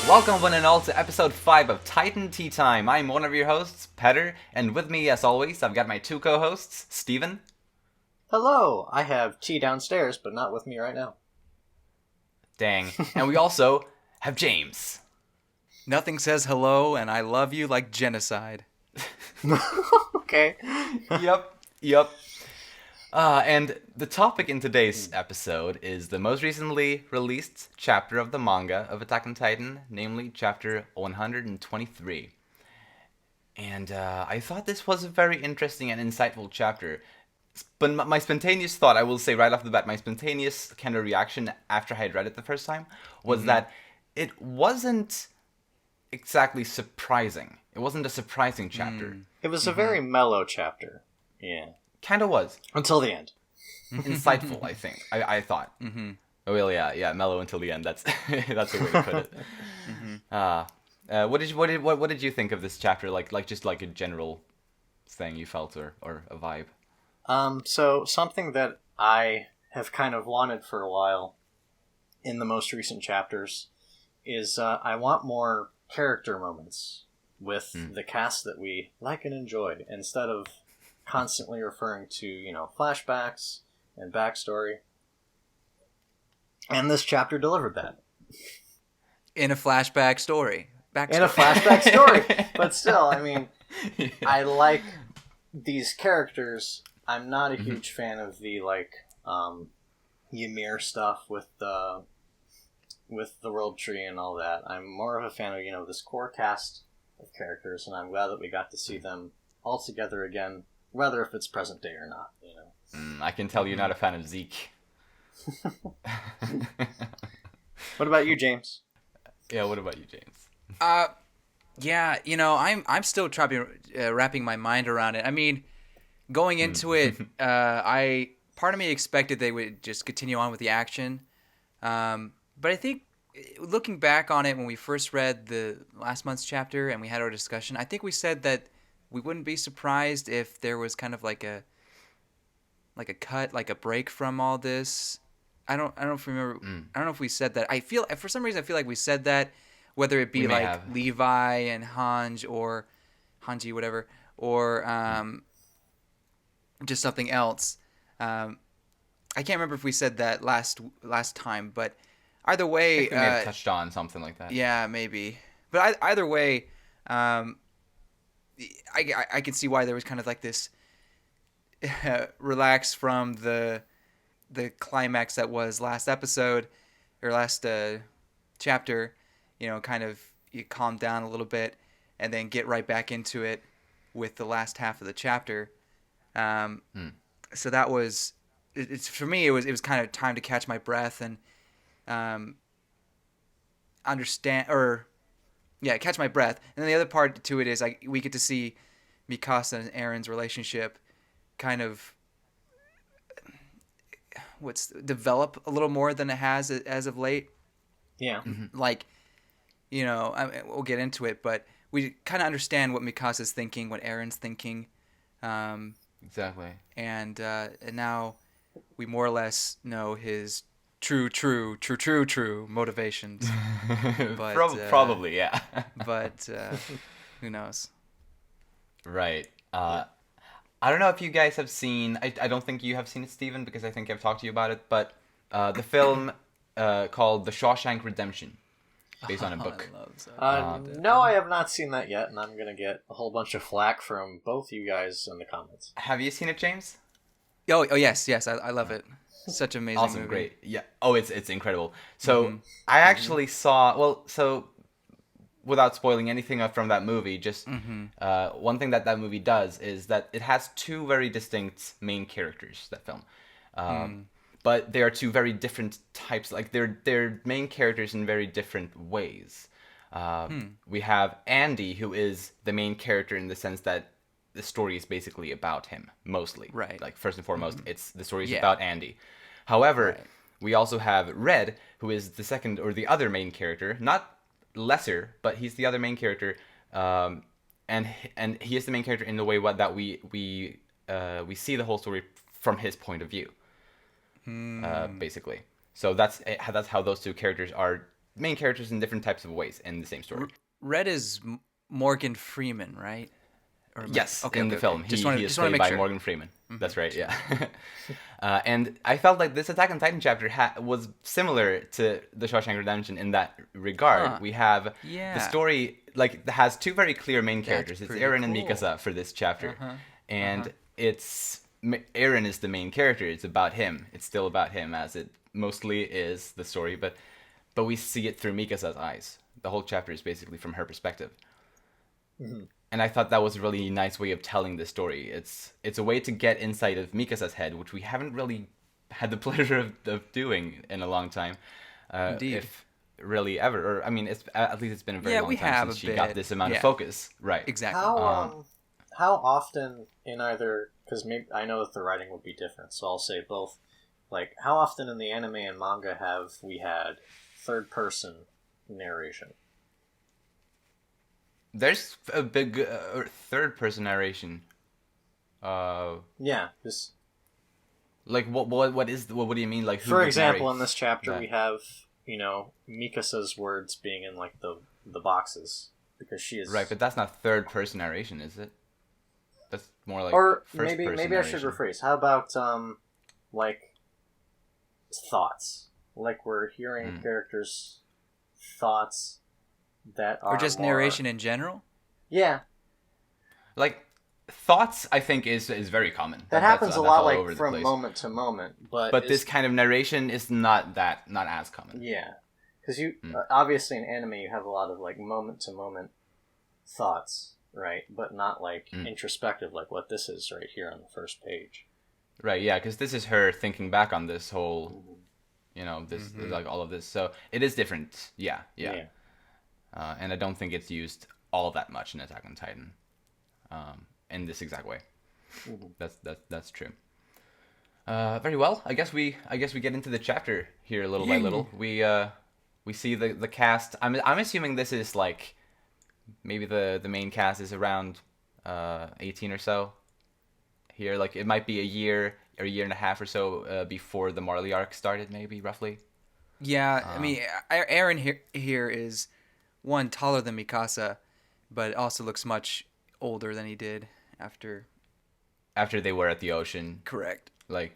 Welcome one and all to episode 5 of Titan Teatime. I'm one of your hosts, Petter, and with me as always, I've got my two co-hosts, Steven. Hello! I have tea downstairs, but not with me right now. Dang. And we also have James. Nothing says hello and I love you like genocide. Okay. Yep. And the topic in today's episode is the most recently released chapter of the manga of Attack on Titan, namely chapter 123. And I thought this was a very interesting and insightful chapter. But my spontaneous thought, I will say right off the bat, my spontaneous kind of reaction after I had read it the first time was that it wasn't exactly surprising. It wasn't a surprising chapter. It was a very mellow chapter. Yeah. Kind of was. Until the end. Insightful, I think. I thought. Mm-hmm. Oh, well, yeah, mellow until the end. That's that's the way to put it. What did you think of this chapter? Like just like a general thing you felt or a vibe. So something that I have kind of wanted for a while in the most recent chapters is I want more character moments with the cast that we like and enjoy, instead of constantly referring to, flashbacks and backstory. And this chapter delivered that. In a flashback story. In a flashback story. But still, I mean, I like these characters. I'm not a huge fan of the, Ymir stuff with the World Tree and all that. I'm more of a fan of, this core cast of characters, and I'm glad that we got to see them all together again, whether if it's present day or not, I can tell you're not a fan of Zeke. What about you, James? Yeah, what about you, James? Yeah, I'm still wrapping my mind around it. I mean, going into it, part of me expected they would just continue on with the action. But I think looking back on it, when we first read the last month's chapter and we had our discussion, I think we said that we wouldn't be surprised if there was kind of like a cut, like a break from all this. I don't remember. I don't know if we said that. For some reason I feel like we said that, whether it be like Levi and Hanji or whatever, or just something else. I can't remember if we said that last time, but either way, I think we may have touched on something like that. Yeah, maybe. But either way, I can see why there was kind of like this relax from the climax that was last episode or last chapter. Kind of you calm down a little bit and then get right back into it with the last half of the chapter. So that was it's for me. It was kind of time to catch my breath and catch my breath. And then the other part to it is we get to see Mikasa and Aaron's relationship kind of develop a little more than it has as of late. Yeah. We'll get into it, but we kind of understand what Mikasa's thinking, what Aaron's thinking. Exactly. And now we more or less know his true motivations. But, probably, yeah. But who knows? Right. I don't know if you guys have seen... I don't think you have seen it, Steven, because I think I've talked to you about it, but the film called The Shawshank Redemption, based on a book. I love that. No, I have not seen that yet, and I'm going to get a whole bunch of flack from both you guys in the comments. Have you seen it, James? Oh yes, I love it. Such an amazing awesome, movie. Great. Yeah. Oh, it's incredible. So I actually saw... without spoiling anything from that movie, just one thing that movie does is that it has two very distinct main characters, that film. But they are two very different types. Like, they're main characters in very different ways. We have Andy, who is the main character in the sense that the story is basically about him, mostly. Right. Like, first and foremost, the story is about Andy. However, we also have Red, who is the second or the other main character, not lesser, but he's the other main character, and he is the main character in the way that we see the whole story from his point of view, basically. So that's how those two characters are main characters in different types of ways in the same story. Red is Morgan Freeman, right? Or Yes, okay, in okay, the film. okay. He is played make by sure. Morgan Freeman. That's right, yeah. And I felt like this Attack on Titan chapter was similar to the Shawshank Redemption in that regard. Huh. We have Yeah. the story, like, has two very clear main characters. It's pretty Eren and cool. Mikasa for this chapter. And Eren is the main character. It's about him. It's still about him, as it mostly is the story, but we see it through Mikasa's eyes. The whole chapter is basically from her perspective. And I thought that was a really nice way of telling the story. It's a way to get inside of Mikasa's head, which we haven't really had the pleasure of doing in a long time. Indeed. If really ever. Or, I mean, at least it's been a very long we time have since a she got bit. this amount Yeah. of focus. Right. Exactly. How often in either, because maybe I know that the writing would be different, so I'll say both. Like, how often in the anime and manga have we had third person narration? There's a big third-person narration. Yeah, just Like what do you mean? Like who for would example, narrate in this chapter that? we have Mikasa's words being in like the boxes because she is Right, but that's not third-person narration, is it? That's more like or first-person maybe I should narration. rephrase. How about like thoughts? Like we're hearing characters' thoughts that are Or just more- narration in general. Yeah, Like thoughts, I think is very common. that That's- happens a that's lot all over like the from place. moment to moment, but But this kind of narration is not as common. yeah, because you obviously in anime you have a lot of like moment to moment thoughts, right? But not like introspective like what this is right here on the first page. Right, yeah, because this is her thinking back on this whole, this like all of this. So it is different. Yeah. And I don't think it's used all that much in Attack on Titan, in this exact way. That's true. Very well. I guess we get into the chapter here little by little. We see the cast. I'm assuming this is like maybe the main cast is around 18 or so. Here, like it might be a year and a half or so before the Marley arc started, maybe roughly. Yeah, I mean, Eren here is one taller than Mikasa, but also looks much older than he did after. After they were at the ocean, Correct. like,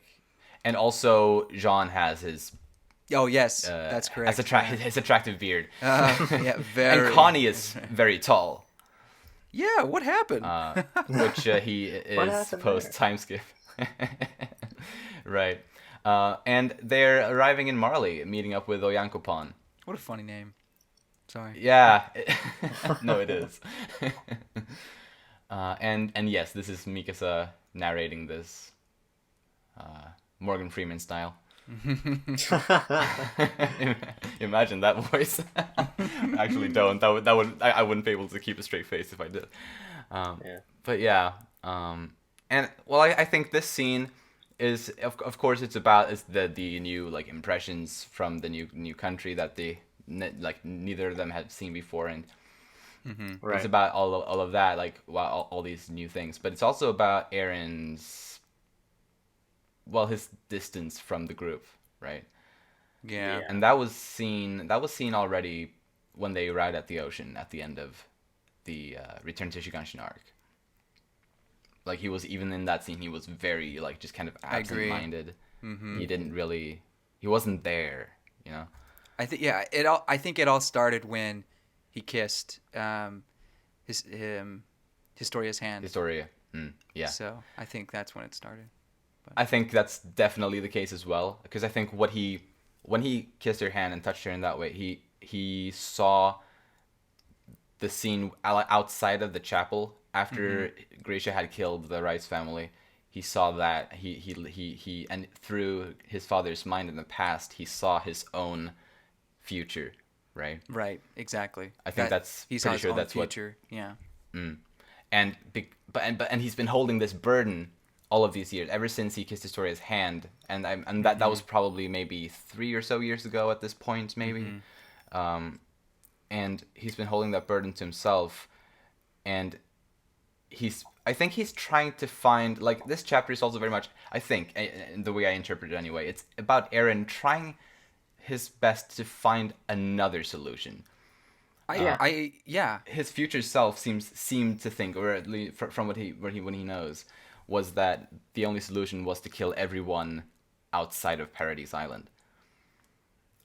and also Jean has his Oh yes, that's correct. his attractive beard. Yeah, very. And Connie is very tall, Yeah, what happened? which he is happened post time skip. Right. And they're arriving in Marley, meeting up with Oyankopon. What a funny name. Sorry. Yeah. No, it is. And yes, this is Mikasa narrating this, Morgan Freeman style. Imagine that voice. Actually, don't. I wouldn't be able to keep a straight face if I did. Yeah. But yeah. And well, I think this scene is of course it's about the new like impressions from the new country that they neither of them had seen before, and Right. it's about all of that, like all these new things. But it's also about Eren's, well, his distance from the group, right? Yeah. Yeah. And that was seen already when they arrived at the ocean at the end of the Return to Shiganshin arc. Like he was, even in that scene, he was very like just kind of I agree. absent-minded. He wasn't there, you know. I think I think it all started when he kissed Historia's hand. Historia. Yeah. So I think that's when it started. I think that's definitely the case as well, because I think when he kissed her hand and touched her in that way, he saw the scene outside of the chapel after Gracia had killed the Rice family. He saw that he and through his father's mind in the past, he saw his own future, right? Right. Exactly. I think that's he pretty saw his sure own that's what- future. Yeah. And he's been holding this burden all of these years, ever since he kissed Historia's hand, and that was probably maybe 3 or so years ago at this point, maybe. And he's been holding that burden to himself, and I think he's trying to find, like, this chapter is also very much, I think, in the way I interpret it anyway, it's about Eren trying his best to find another solution. Yeah. His future self seemed to think, or at least from what he knows, was that the only solution was to kill everyone outside of Paradise Island.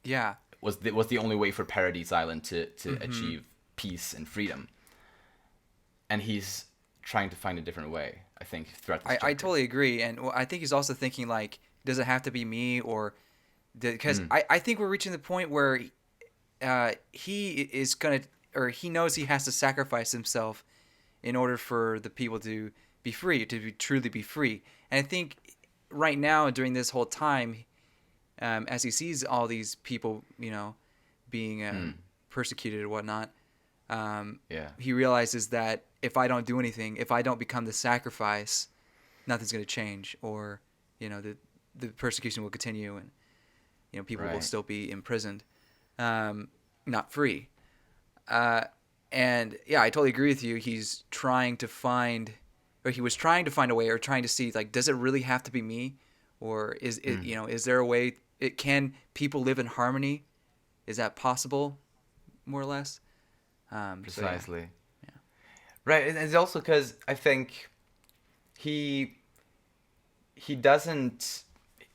Yeah. Was the only way for Paradise Island to achieve peace and freedom. And he's trying to find a different way, I think, throughout this chapter. I totally agree, and I think he's also thinking like, does it have to be me, or because I think we're reaching the point where he is gonna, or he knows he has to sacrifice himself in order for the people to be free, truly be free. And I think right now during this whole time, as he sees all these people, being persecuted or whatnot, he realizes that if I don't do anything, if I don't become the sacrifice, nothing's going to change, or the persecution will continue, and people will still be imprisoned, not free. And yeah, I totally agree with you. He's trying to find, or he was trying to find a way, or trying to see, like, does it really have to be me, or is it, is there a way? Can people live in harmony? Is that possible, more or less? Precisely. So yeah. Right, and it's also because I think he doesn't,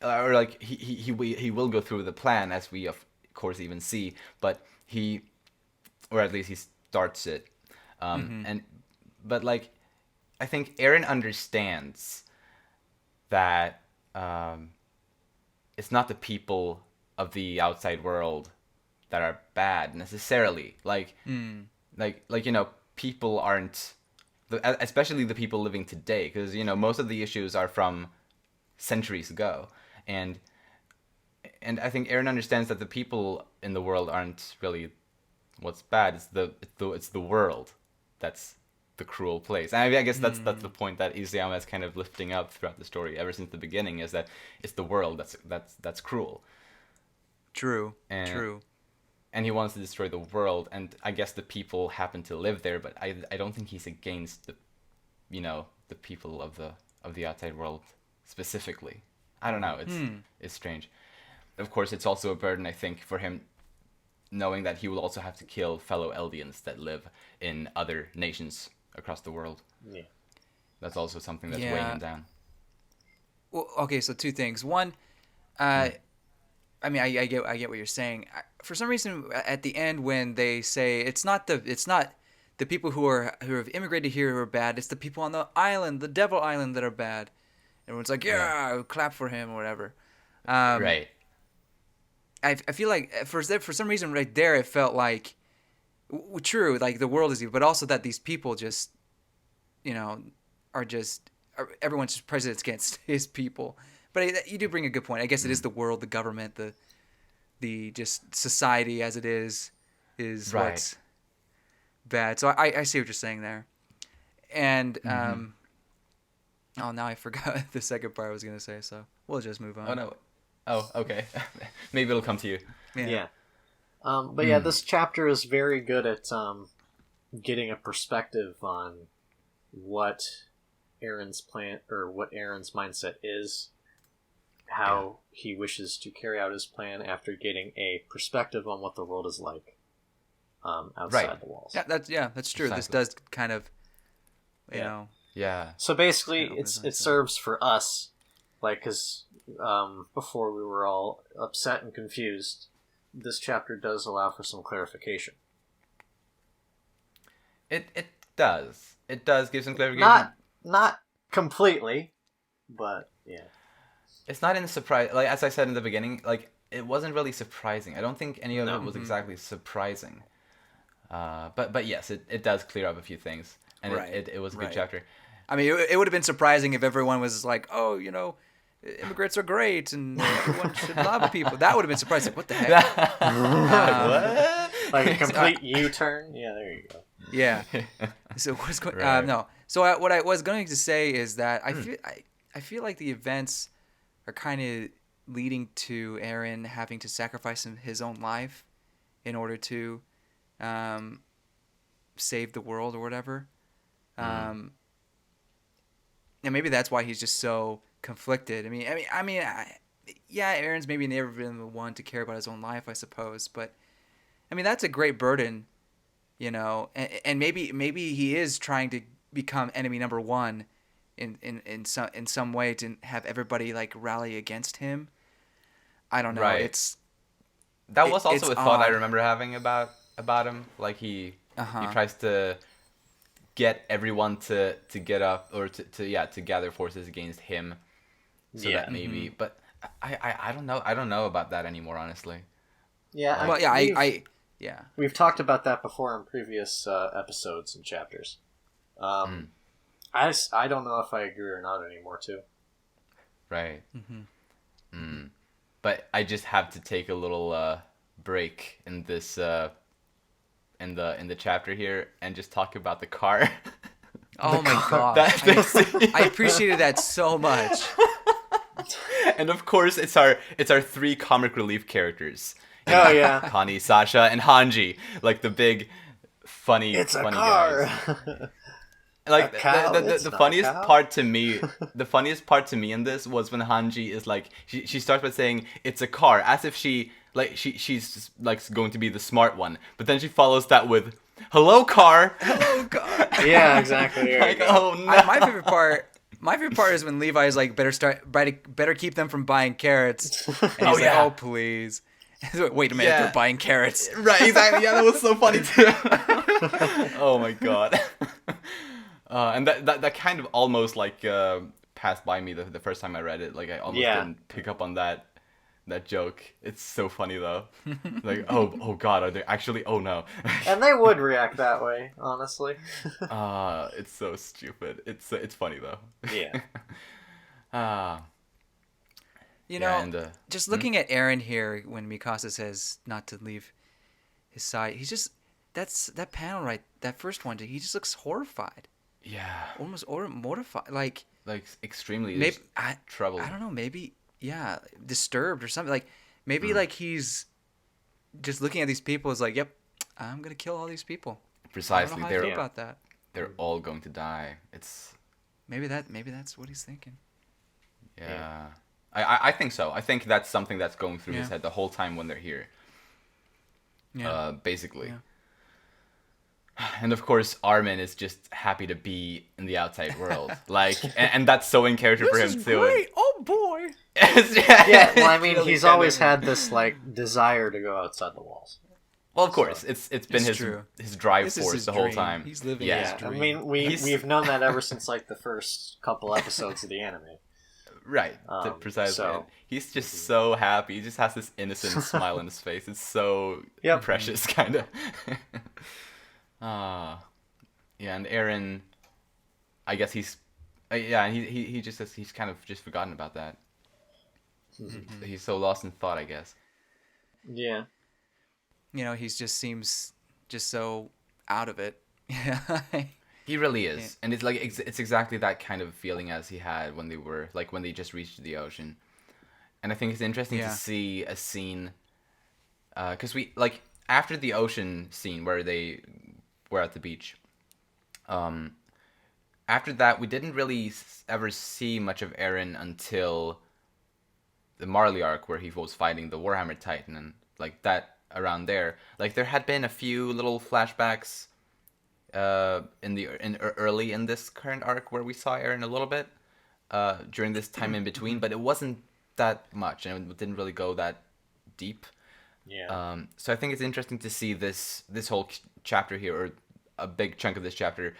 or like he will go through the plan, as we of course even see, but or at least he starts it, but like I think Eren understands that it's not the people of the outside world that are bad necessarily. Like people aren't, especially the people living today, because most of the issues are from centuries ago, and I think Eren understands that the people in the world aren't really what's bad. It's the world that's the cruel place. And I guess that's the point that Isayama is kind of lifting up throughout the story ever since the beginning, is that it's the world that's cruel. True. And he wants to destroy the world, and I guess the people happen to live there, but I don't think he's against the people of the outside world specifically. I don't know. It's strange. Of course, it's also a burden, I think, for him, knowing that he will also have to kill fellow Eldians that live in other nations across the world. Yeah. That's also something that's weighing him down. Well, okay, so two things. One, I mean, I get what you're saying. For some reason, at the end, when they say it's not the people who have immigrated here who are bad, it's the people on the island, the Devil Island, that are bad. Everyone's like, yeah, clap for him or whatever. Right. I feel like for some reason right there it felt like true, like the world is evil, but also that these people just everyone's just prejudiced against his people. But you do bring a good point. I guess it is the world, the government, the just society as it is right. What's bad. So I see what you're saying there. And now I forgot the second part I was gonna say. So we'll just move on. Oh no. Oh, okay. Maybe it'll come to you. Yeah. But yeah, this chapter is very good at getting a perspective on what Eren's plan, or what Eren's mindset is, how he wishes to carry out his plan after getting a perspective on what the world is like outside the walls. Yeah, that's true. Exactly. This does kind of, you know. Yeah. So basically, it serves for us, like, because before we were all upset and confused, this chapter does allow for some clarification. It does. It does give some clarification. Not completely, but yeah. It's not in surprise. Like, as I said in the beginning, like, it wasn't really surprising. I don't think any of it was exactly surprising. But yes, it does clear up a few things, and it was a good chapter. I mean, it would have been surprising if everyone was like, "Oh, immigrants are great, and everyone should love people." That would have been surprising. What the heck? What? Like a complete U-turn? Yeah, there you go. Yeah. So what's going? No. So what I was going to say is that I feel like the events are kind of leading to Eren having to sacrifice his own life in order to save the world or whatever. And maybe that's why he's just so conflicted. I mean, yeah, Aaron's maybe never been the one to care about his own life, I suppose. But I mean, that's a great burden, and maybe he is trying to become enemy number one in some way to have everybody like rally against him. I don't know. Right. That was It's also a thought I odd. remember having about him. Like he Uh-huh. tries to get everyone to get up or to gather forces against him, so Yeah. that maybe. But I don't know. I don't know about that anymore, honestly. Yeah, Well, yeah, yeah. we've talked about that before in previous episodes and chapters. I don't know if I agree or not anymore too. Right. Mm-hmm. But I just have to take a little break in this in the chapter here and just talk about the car. Oh my god, I appreciated that so much. And of course, it's our three comic relief characters. Oh yeah, Connie, Sasha, and Hanji, like the big funny it's a funny car. guys. Like A cow? the It's not a funniest cow. part to me, the funniest part to me in this was when Hanji is like she starts by saying it's a car as if she's like going to be the smart one, but then she follows that with hello car. Oh god. Yeah, exactly. There you Like, go. oh no. My favorite part. My favorite part is when Levi's like better keep them from buying carrots, and he's Oh, like, yeah. "Oh please." Wait a minute, Yeah. they're buying carrots. Right, exactly. Yeah, that was so funny too. Oh my god. And that kind of almost like passed by me the first time I read it. Like I almost Yeah. didn't pick up on that joke. It's so funny though. Like oh god, are they actually? Oh no. And they would react that way, honestly. It's so stupid. It's funny though. Yeah. Ah. You Yeah, know, and, just looking at Aaron here when Mikasa says not to leave his side, he's just that panel right, that first one. He just looks horrified, Yeah. almost or mortified, like Extremely maybe just troubled. I don't know, maybe yeah, disturbed or something. Like maybe like he's just looking at these people is like, yep, I'm gonna kill all these people. I Precisely. don't know how I feel They're about that. they're all going to die. It's Maybe that's what he's thinking. yeah. I think so. I think that's something that's going through his Yeah. head the whole time when they're here. Yeah. Basically. Yeah. And of course, Armin is just happy to be in the outside world. Like, and that's so in character for him too. Oh boy. Yeah, well, I mean, Really he's kind always of- had this like desire to go outside the walls. Well, of course, it's been It's true. his drive This is force his the whole dream. time. He's living Yeah. his I dream. mean, He's- we've known that ever since like the first couple episodes of the anime. Right, precisely. so- He's just so happy. He just has this innocent smile on his face. It's so Yep. precious, kind of. Yeah, and Aaron, I guess he's, yeah, and he just says he's kind of just forgotten about that. He's so lost in thought, I guess. Yeah. You know, just seems just so out of it. Yeah. He really is, and it's like it's exactly that kind of feeling as he had when they just reached the ocean, and I think it's interesting to Yeah. see a scene, because we like after the ocean scene where they were at the beach, after that we didn't really ever see much of Eren until the Marley arc where he was fighting the Warhammer Titan and like that around there. Like there had been a few little flashbacks early in this current arc where we saw Eren a little bit during this time in between, but it wasn't that much and it didn't really go that deep. Yeah. So I think it's interesting to see this whole chapter here, or a big chunk of this chapter,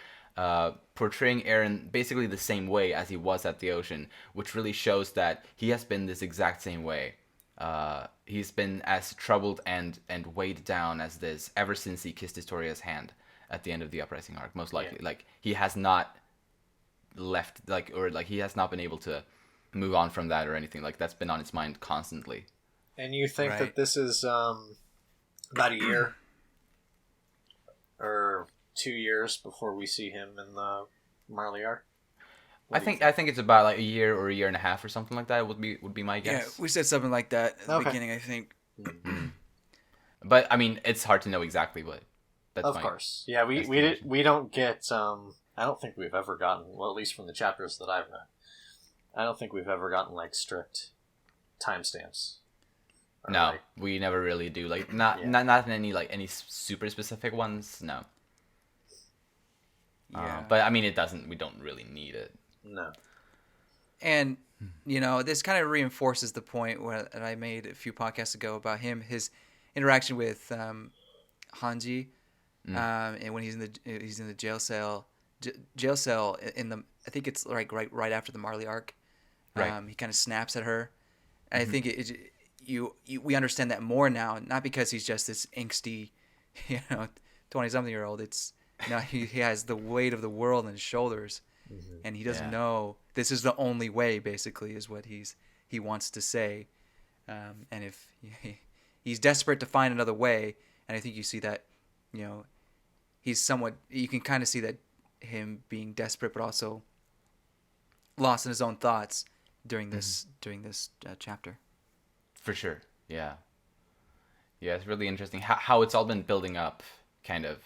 portraying Eren basically the same way as he was at the ocean, which really shows that he has been this exact same way. He's been as troubled and weighed down as this ever since he kissed Historia's hand at the end of the Uprising arc, most likely. Yeah. Like he has not left, he has not been able to move on from that or anything. Like that's been on his mind constantly. And you think Right. that this is about a year or 2 years before we see him in the Marley arc? I think it's about like a year or a year and a half or something like that would be my Yeah, guess. we said something like that at the Okay. beginning, I think. But I mean, it's hard to know exactly, but that's Of my course. Yeah, estimation. we don't get I don't think we've ever gotten, well, at least from the chapters that I've read, I don't think we've ever gotten like strict timestamps. No, we never really do. Like not in any super specific ones. No. Yeah. But I mean, it doesn't. We don't really need it. No. And this kind of reinforces the point that I made a few podcasts ago about his interaction with Hanji, and when he's in the jail cell in the, I think it's like right after the Marley arc. Right. He kind of snaps at her. And I think we understand that more now, not because he's just this angsty, 20-something-year-old. It's he has the weight of the world on his shoulders, and he doesn't know this is the only way. Basically, is what he wants to say, and if he's desperate to find another way, and I think you see that, he's somewhat. You can kind of see that him being desperate, but also lost in his own thoughts during this chapter. For sure. Yeah. Yeah, it's really interesting how it's all been building up, kind of.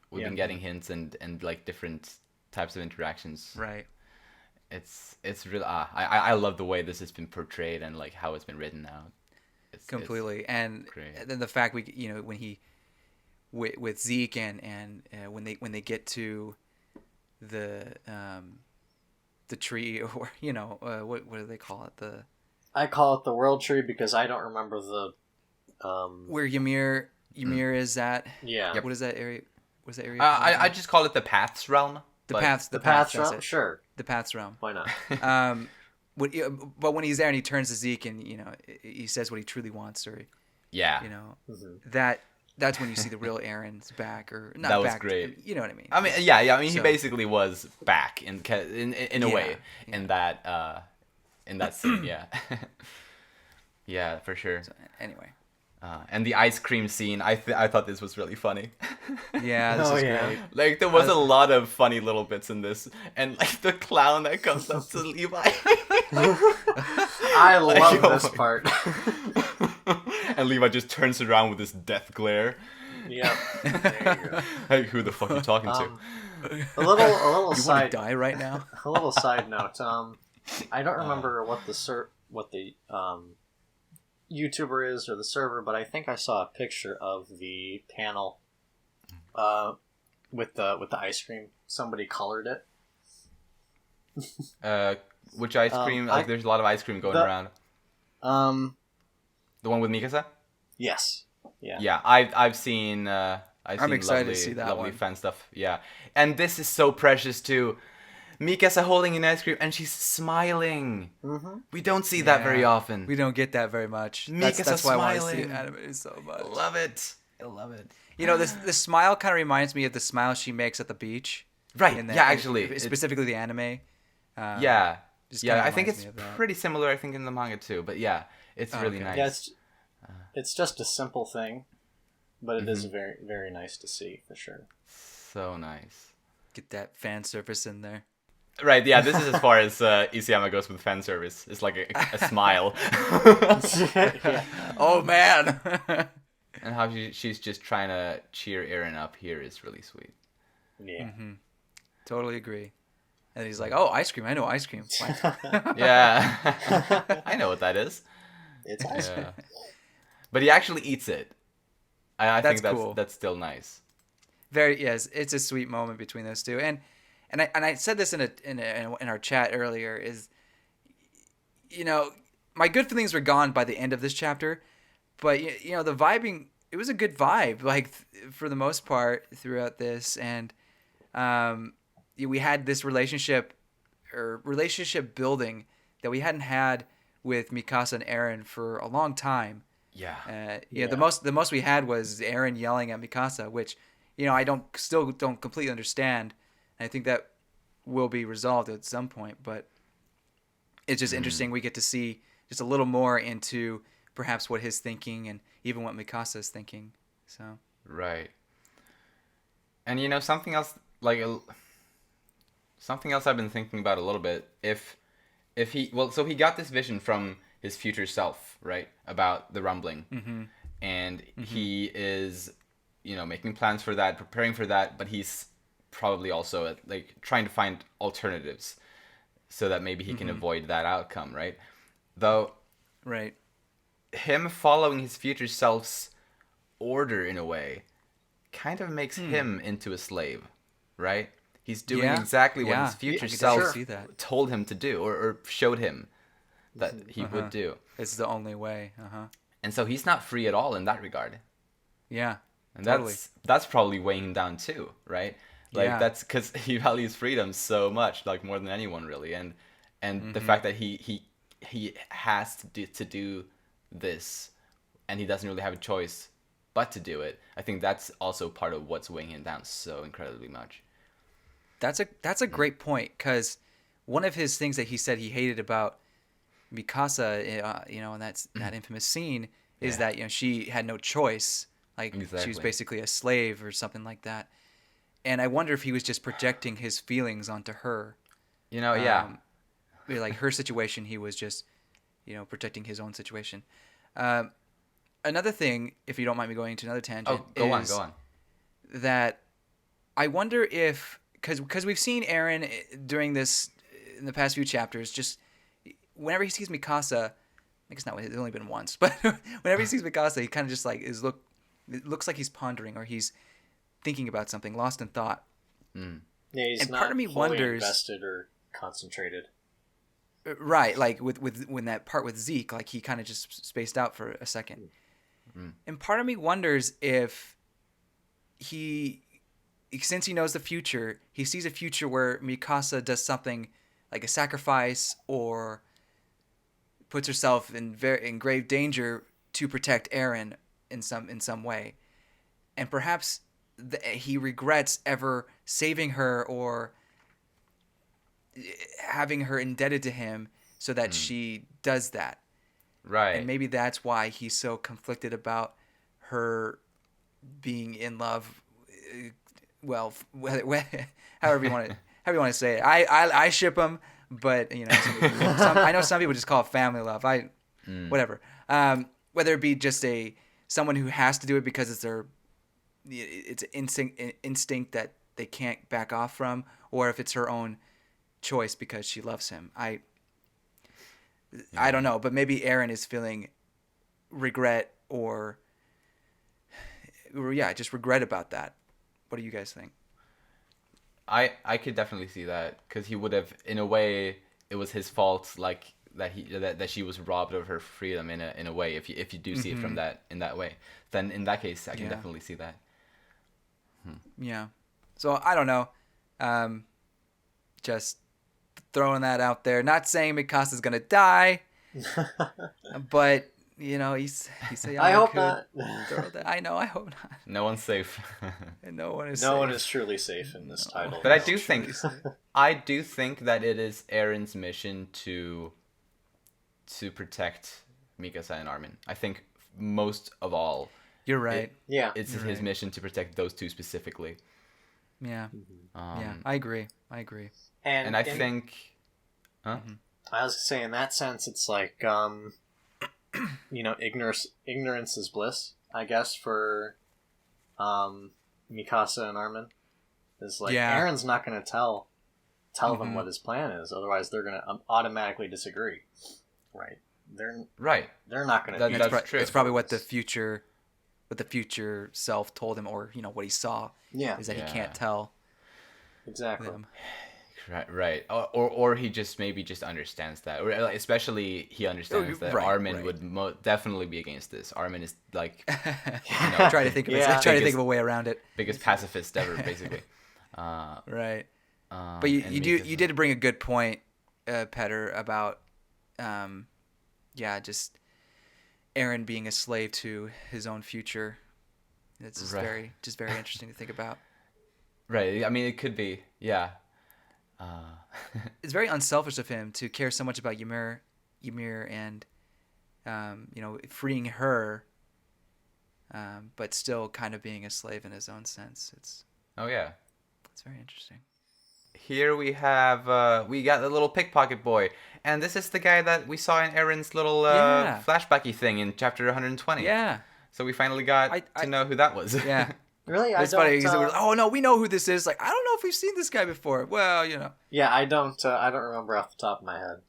We've been getting hints and like different types of interactions. Right. It's really I love the way this has been portrayed and like how it's been written out. Completely. And great. then the fact when he with Zeke and when they get to the tree, or what do they call it, I call it the World Tree because I don't remember the where Ymir is at. Yeah. What is that area? Was that area? I just call it the Paths realm. The Paths realm. Sure. The Paths realm. Why not? But when he's there and he turns to Zeke and he says what he truly wants, or that's when you see the real Aaron's back, or not. That was back, great. You know what I mean? I mean, yeah. I mean, he basically was back in a way in that scene. Yeah. Yeah, for sure. So, anyway. And the ice cream scene, I thought this was really funny. Yeah, this is great. Like, there was a lot of funny little bits in this. And, like, the clown that comes up to Levi. I love this part. And Levi just turns around with this death glare. Yep. There you go. Hey, who the fuck are you talking to? A little you side... want to die right now? A little side note. I don't remember what the YouTuber is or the server, but I think I saw a picture of the panel with the ice cream. Somebody colored it. Which ice cream? There's a lot of ice cream going around. The one with Mikasa? Yes. Yeah. Yeah, I've seen. I'm excited to see that lovely one. fan stuff. Yeah, and this is so precious too. Mikasa holding an ice cream and she's smiling. Mm-hmm. We don't see that very often. We don't get that very much. Mikasa that's why smiling. I want to see it animated so much. Love it. I love it. This smile kind of reminds me of the smile she makes at the beach. Right. Actually, specifically the anime. I think it's pretty. pretty similar. I think in the manga too. But yeah, it's really nice. Yeah, it's just a simple thing, but it is very, very nice to see for sure. So nice. Get that fan service in there. Right, yeah, this is as far as Isayama goes with fan service. It's like a smile. Oh, man. And how she's just trying to cheer Eren up here is really sweet. Yeah. Mm-hmm. Totally agree. And he's like, oh, ice cream. I know ice cream. Yeah. I know what that is. It's ice cream. But he actually eats it. I think that's cool. That's still nice. Yes, it's a sweet moment between those two. And I said this in our chat earlier is, my good feelings were gone by the end of this chapter, but the vibing, it was a good vibe, like for the most part throughout this, and we had this relationship building that we hadn't had with Mikasa and Eren for a long time. Yeah. The most we had was Eren yelling at Mikasa, which I still don't completely understand. I think that will be resolved at some point, but it's just interesting. We get to see just a little more into perhaps what he's thinking and even what Mikasa is thinking. So right. And something else I've been thinking about a little bit. If he he got this vision from his future self, right, about the rumbling, and he is making plans for that, preparing for that, but he's probably also trying to find alternatives so that maybe he can avoid that outcome, right? Though Right. him following his future self's order in a way kind of makes him into a slave, right? He's doing Yeah. exactly what his Yeah. future I could self definitely see that. told him to do, or showed him that he would do. It's the only way. And so he's not free at all in that regard. Yeah. And Totally. that's probably weighing him down too, right? Like Yeah. that's because he values freedom so much, like more than anyone really, and the fact that he has to do this, and he doesn't really have a choice but to do it. I think that's also part of what's weighing him down so incredibly much. That's a great point, because one of his things that he said he hated about Mikasa, in that infamous scene, is Yeah. that she had no choice. Like she was Exactly. basically a slave or something like that. And I wonder if he was just projecting his feelings onto her. Yeah. Like her situation, he was just, protecting his own situation. Another thing, if you don't mind me going into another tangent, Go is on. that I wonder if, because we've seen Eren during this, in the past few chapters, just whenever he sees Mikasa, I guess not, it's only been once, but whenever he sees Mikasa, he kind of just like it looks like he's pondering, or he's thinking about something, lost in thought. Yeah, he's And not part of me fully wonders- invested or concentrated. Right, like with when that part with Zeke, like he kind of just spaced out for a second. And part of me wonders if since he knows the future, he sees a future where Mikasa does something like a sacrifice or puts herself in grave danger to protect Eren in some way, and perhaps he regrets ever saving her or having her indebted to him so that she does that. Right. And maybe that's why he's so conflicted about her being in love. Well, however you want to say it. I ship them, but I know some people just call it family love. Whatever. Whether it be just someone who has to do it because it's an instinct that they can't back off from, or if it's her own choice because she loves him. I don't know, but maybe Eren is feeling regret or just regret about that. What do you guys think? I could definitely see that, because he would have, in a way, it was his fault, like that she was robbed of her freedom in a way. If you do see it from in that way, then in that case, I can definitely see that. Yeah. So I don't know. Just throwing that out there. Not saying Mikasa's gonna die, but he's a young I hope could not. throw that. I know. I hope not. No one's safe. And no one is. No safe. one is truly safe in this title. But I do think that it is Eren's mission to protect Mikasa and Armin. I think most of all, You're right. Yeah. it's You're his right. mission to protect those two specifically. Yeah. Yeah. I agree. And I think, I was gonna say, in that sense, it's like, ignorance is bliss, I guess, for Mikasa and Armin. Is like, Yeah. Aaron's not gonna tell them what his plan is, otherwise they're gonna automatically disagree, right? They're not gonna. That's true. It's probably what the future self told him, or what he saw. Yeah. Is that Yeah. he can't tell Exactly. them. Right. Or he just understands that. Or especially he understands that right, Armin right. would definitely be against this. Armin is like Try to think of Yeah. try to think of a way around it. biggest pacifist ever, basically. Right. But And you did bring a good point, Petter, about just Eren being a slave to his own future. It's just Right. very interesting to think about. Right. I mean, it could be. Yeah. It's very unselfish of him to care so much about Ymir and freeing her, but still kind of being a slave in his own sense. It's Yeah. very interesting. Here we have we got the little pickpocket boy, and this is the guy that we saw in Eren's little Yeah. flashbacky thing in chapter 120. Yeah. So we finally got to know who that was. Yeah. Really, It's funny. Oh no, we know who this is. Like, I don't know if we've seen this guy before. Well, Yeah, I don't remember off the top of my head.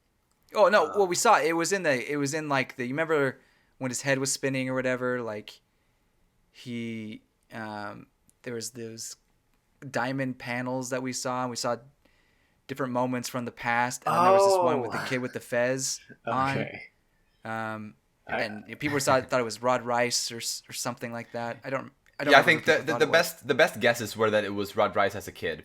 Oh no! Well, we saw it. It was in like the. You remember when his head was spinning or whatever? Like he, there was those diamond panels that we saw, and we saw different moments from the past. And then there was this one with the kid with the fez on. Okay. And people thought it was Rod Rice or something like that. I don't. Yeah, I think remember what the it was. best guesses were that it was Rod Rice as a kid.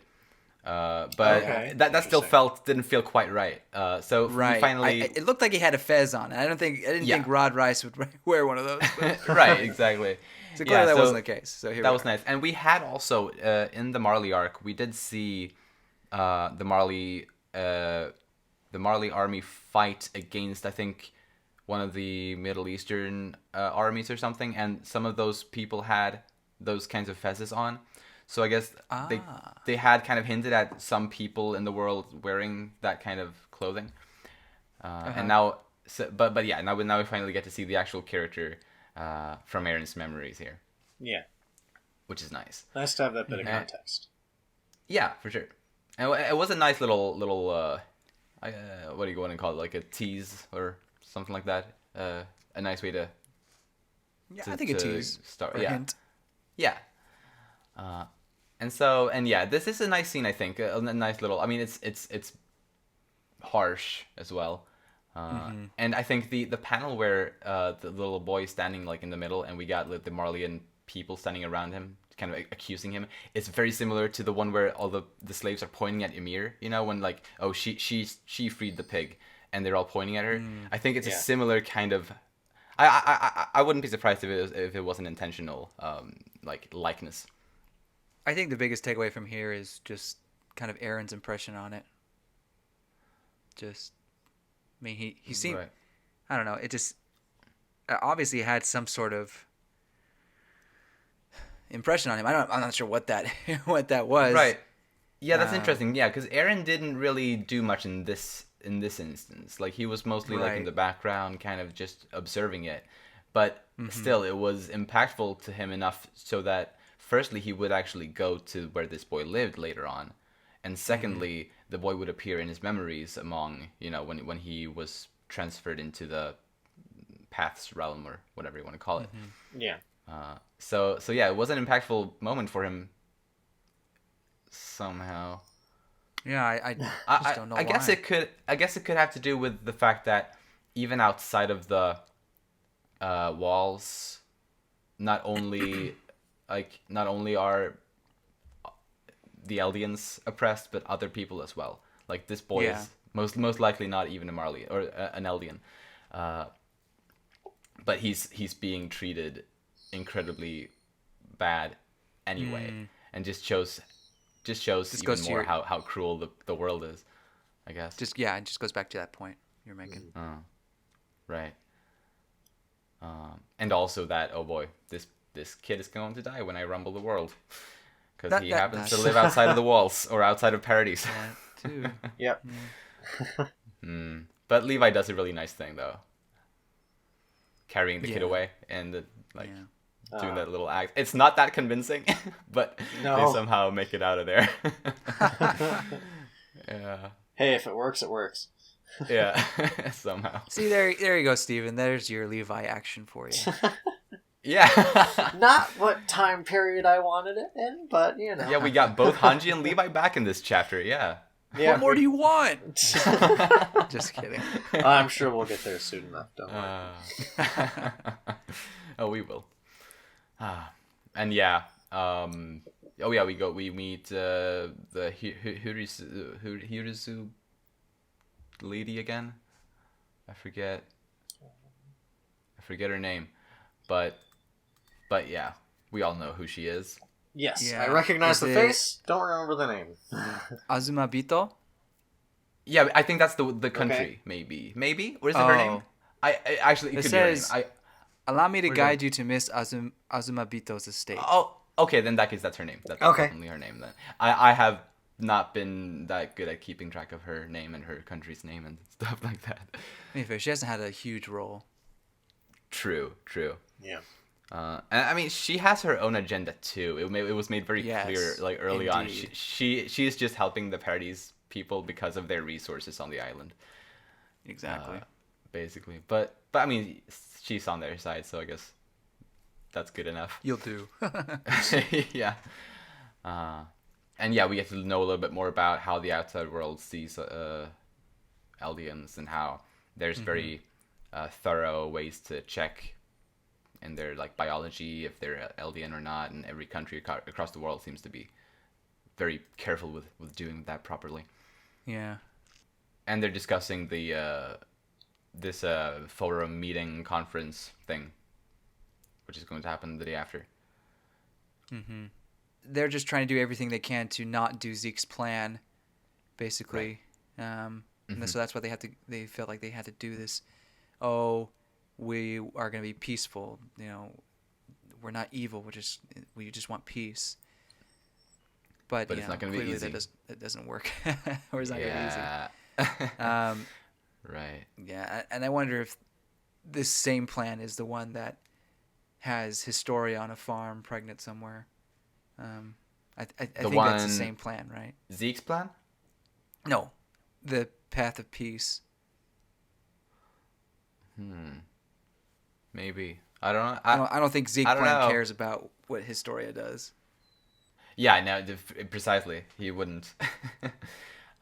But Okay. that still didn't feel quite right. So Right. we finally It looked like he had a fez on. I didn't Yeah. think Rod Rice would wear one of those. But right, exactly. so clearly that so wasn't the case. So here that we was are. nice. And we had also in the Marley arc, we did see the Marley army fight against, I think, one of the Middle Eastern armies or something, and some of those people had those kinds of fezzes on. So I guess they had kind of hinted at some people in the world wearing that kind of clothing. And now, but yeah, now we finally get to see the actual character from Aaron's memories here, Yeah. which is nice. Nice to have that bit of context. Yeah, for sure. And it was a nice little what do you want to call it, like a tease or something like that. A nice way to Yeah, I think it is. start. Or a Yeah, hint. yeah. And yeah, this is a nice scene. I think a nice little. I mean, it's harsh as well. And I think the panel where the little boy is standing like in the middle, and we got like, the Marleyan people standing around him, kind of accusing him. It's very similar to the one where all the slaves are pointing at Ymir. You know, when like, oh, she freed the pig, and they're all pointing at her. I think it's a similar kind of. I wouldn't be surprised if it wasn't intentional like likeness. I think the biggest takeaway from here is just kind of Aaron's impression on it. Just, I mean, he seemed, Right. I don't know, it just obviously had some sort of impression on him. I'm not sure what that was. Right. Yeah, that's interesting. Yeah, because Aaron didn't really do much in this instance. Like he was mostly like in Right. the background, kind of just observing it. But still, it was impactful to him enough so that firstly he would actually go to where this boy lived later on, and secondly the boy would appear in his memories among when he was transferred into the Paths realm or whatever you want to call it. Yeah. So yeah, it was an impactful moment for him somehow. Yeah, I just don't know why. guess it could have to do with the fact that even outside of the walls, not only are the Eldians oppressed, but other people as well. Like this boy is most likely not even a Marley or an Eldian, but he's being treated incredibly bad anyway, and just shows even more how cruel the world is, I guess. It just goes back to that point you're making. Right. And also that, oh boy, this kid is going to die when I rumble the world, because he happens to live outside of the walls or outside of Paradise. That too. Yep. But Levi does a really nice thing though, carrying the kid away and doing that little act. It's not that convincing, but they somehow make it out of there. Yeah. Hey, if it works, it works. Yeah. Somehow. See, there you go, Steven. There's your Levi action for you. Yeah. Not what time period I wanted it in, but you know. Yeah, we got both Hanji and Levi back in this chapter. Yeah. Yeah. What more do you want? Just kidding. I'm sure we'll get there soon enough. Don't worry. Oh, we will. And yeah. We meet the Hirisu lady again. I forget her name, but yeah, we all know who she is. Yes, Yeah. I recognize the Is face. Don't remember the name. Azuma Bito? Yeah, I think that's the country. Okay. Maybe, or is it her name? I actually, it could says, be her name. allow me to Where's guide you to Miss Azuma Bito's estate. Oh, okay, then that case, that's her name. That's Okay. definitely her name then. I have not been that good at keeping track of her name and her country's name and stuff like that. To be fair, she hasn't had a huge role. True. Yeah. And I mean, she has her own agenda too. It was made very clear, like early on. indeed. She's just helping the Paradise people because of their resources on the island. Exactly. basically. But I mean, she's on their side, so I guess that's good enough. You'll do. Yeah. And yeah, we get to know a little bit more about how the outside world sees Eldians, and how there's very thorough ways to check in their like biology if they're Eldian or not, and every country across the world seems to be very careful with doing that properly. Yeah. And they're discussing the this forum meeting conference thing, which is going to happen the day after. Mm-hmm. They're just trying to do everything they can to not do Zeke's plan, basically. Right. So that's why they felt like they had to do this. Oh, we are going to be peaceful. You know, we're not evil. We just want peace. But it's not going to be easy. That doesn't work. Or it's not going to be easy. Right. Yeah, and I wonder if this same plan is the one that has Historia on a farm, pregnant somewhere. I think that's the same plan, right? Zeke's plan? No, the Path of Peace. Maybe. I don't know. I don't think Zeke plan cares about what Historia does. Yeah, no, precisely. He wouldn't.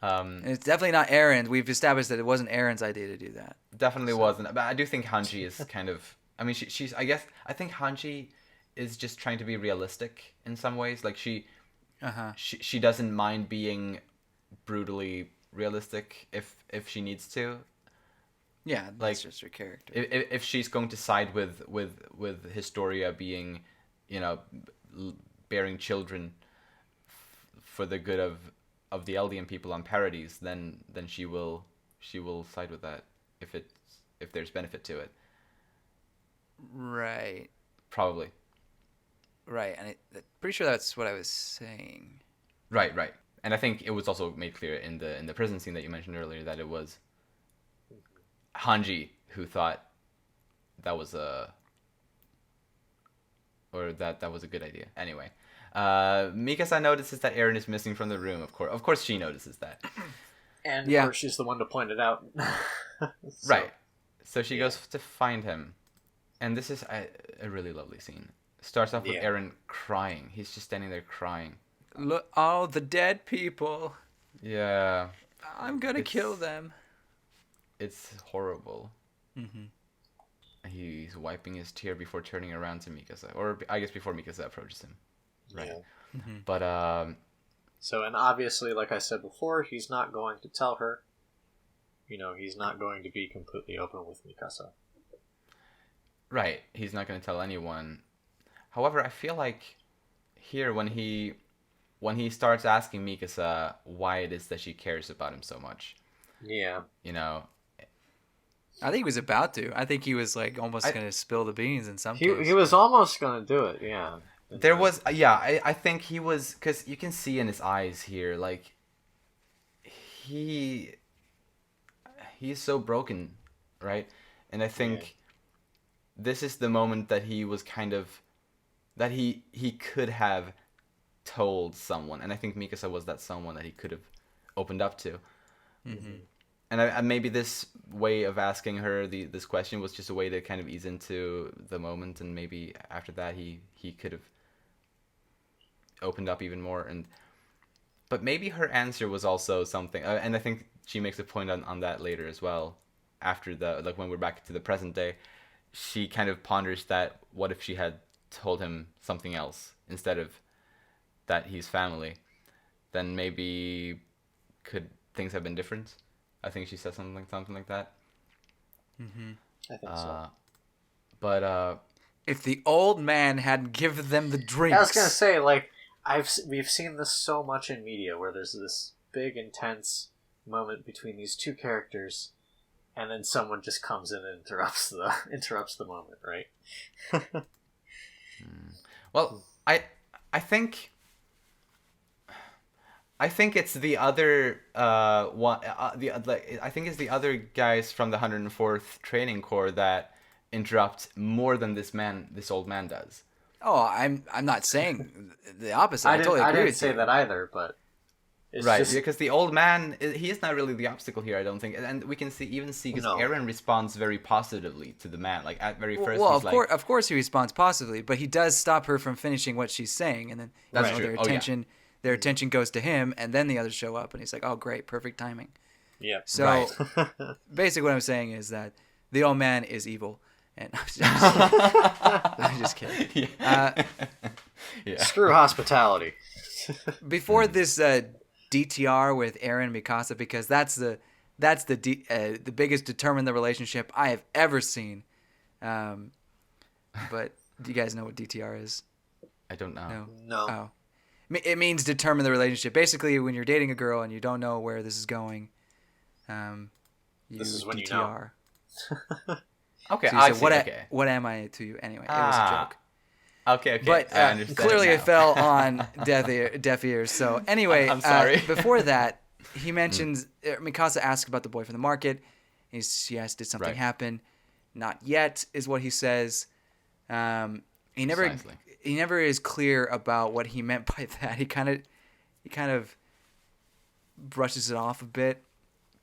And it's definitely not Aaron. We've established that it wasn't Aaron's idea to do that. Definitely wasn't. But I do think Hanji is kind of... I mean, she's... I think Hanji is just trying to be realistic in some ways. Like, she doesn't mind being brutally realistic if she needs to. Yeah, that's just her character. If she's going to side with Historia being, bearing children for the good of the Eldian people on Paradis, then she will side with that if there's benefit to it. Right. Probably. Right, and I'm pretty sure that's what I was saying. Right. And I think it was also made clear in the prison scene that you mentioned earlier that it was Hanji who thought that was that was a good idea. Anyway, Mikasa notices that Eren is missing from the room. Of course, she notices that. And of course, she's the one to point it out. Right. So she goes to find him, and this is a really lovely scene. Starts off with Eren crying. He's just standing there crying. Look, all the dead people. Yeah. I'm gonna kill them. It's horrible. Mm-hmm. He's wiping his tear before turning around to Mikasa, or I guess before Mikasa approaches him. Right. Yeah. Mm-hmm. But So, and obviously, like I said before, he's not going to tell her. He's not going to be completely open with Mikasa. Right. He's not going to tell anyone. However, I feel like here when he starts asking Mikasa why it is that she cares about him so much. Yeah. I think he was about to. I think he was like almost going to spill the beans in some case. He was almost going to do it, yeah. There was, I think he was, because you can see in his eyes here, like, he's so broken, right? And I think this is the moment that he was kind of, that he could have told someone. And I think Mikasa was that someone that he could have opened up to. Mm-hmm. And maybe this way of asking her this question was just a way to kind of ease into the moment, and maybe after that he could have opened up even more. But maybe her answer was also something, and I think she makes a point on that later as well. After when we're back to the present day, she kind of ponders that what if she had told him something else instead of that he's family, then maybe could things have been different. I think she said something like that. Mm-hmm. I think so. But if the old man hadn't given them the drinks, I was gonna say, like, we've seen this so much in media where there's this big intense moment between these two characters, and then someone just comes in and interrupts the moment, right? Well, I think it's the other one. I think it's the other guys from the 104th Training Corps that interrupt more than this old man does. Oh, I'm not saying the opposite. I totally agree I didn't with say you. that either, but It's Right, just, because the old man, he is not really the obstacle here, I don't think. And we can even see, because No. Aaron responds very positively to the man. Like, at very first, Well, he's of course he responds positively, but he does stop her from finishing what she's saying, and then That's you know, true. their Oh, yeah. attention their attention goes to him, and then the others show up, and he's like, "Oh, great, perfect timing." yeah. So Right. basically, what I'm saying is that the old man is evil, and I'm just kidding. Yeah. Yeah. Screw hospitality. Before this DTR with Aaron Mikasa, because that's the biggest determine the relationship I have ever seen. But do you guys know what DTR is? I don't know. No. Oh. It means determine the relationship. Basically, when you're dating a girl and you don't know where this is going, you This is when you DTR. Okay, So you I say, see. Okay. what am I to you? Anyway, it was a joke. Okay. But I understand clearly it it now. fell on deaf ears. So anyway, I'm sorry. before that, he mentions Mikasa asks about the boy from the market. She asks, "Did something Right. happen?" Not yet is what he says. He never Precisely. he never is clear about what he meant by that. He kind of brushes it off a bit.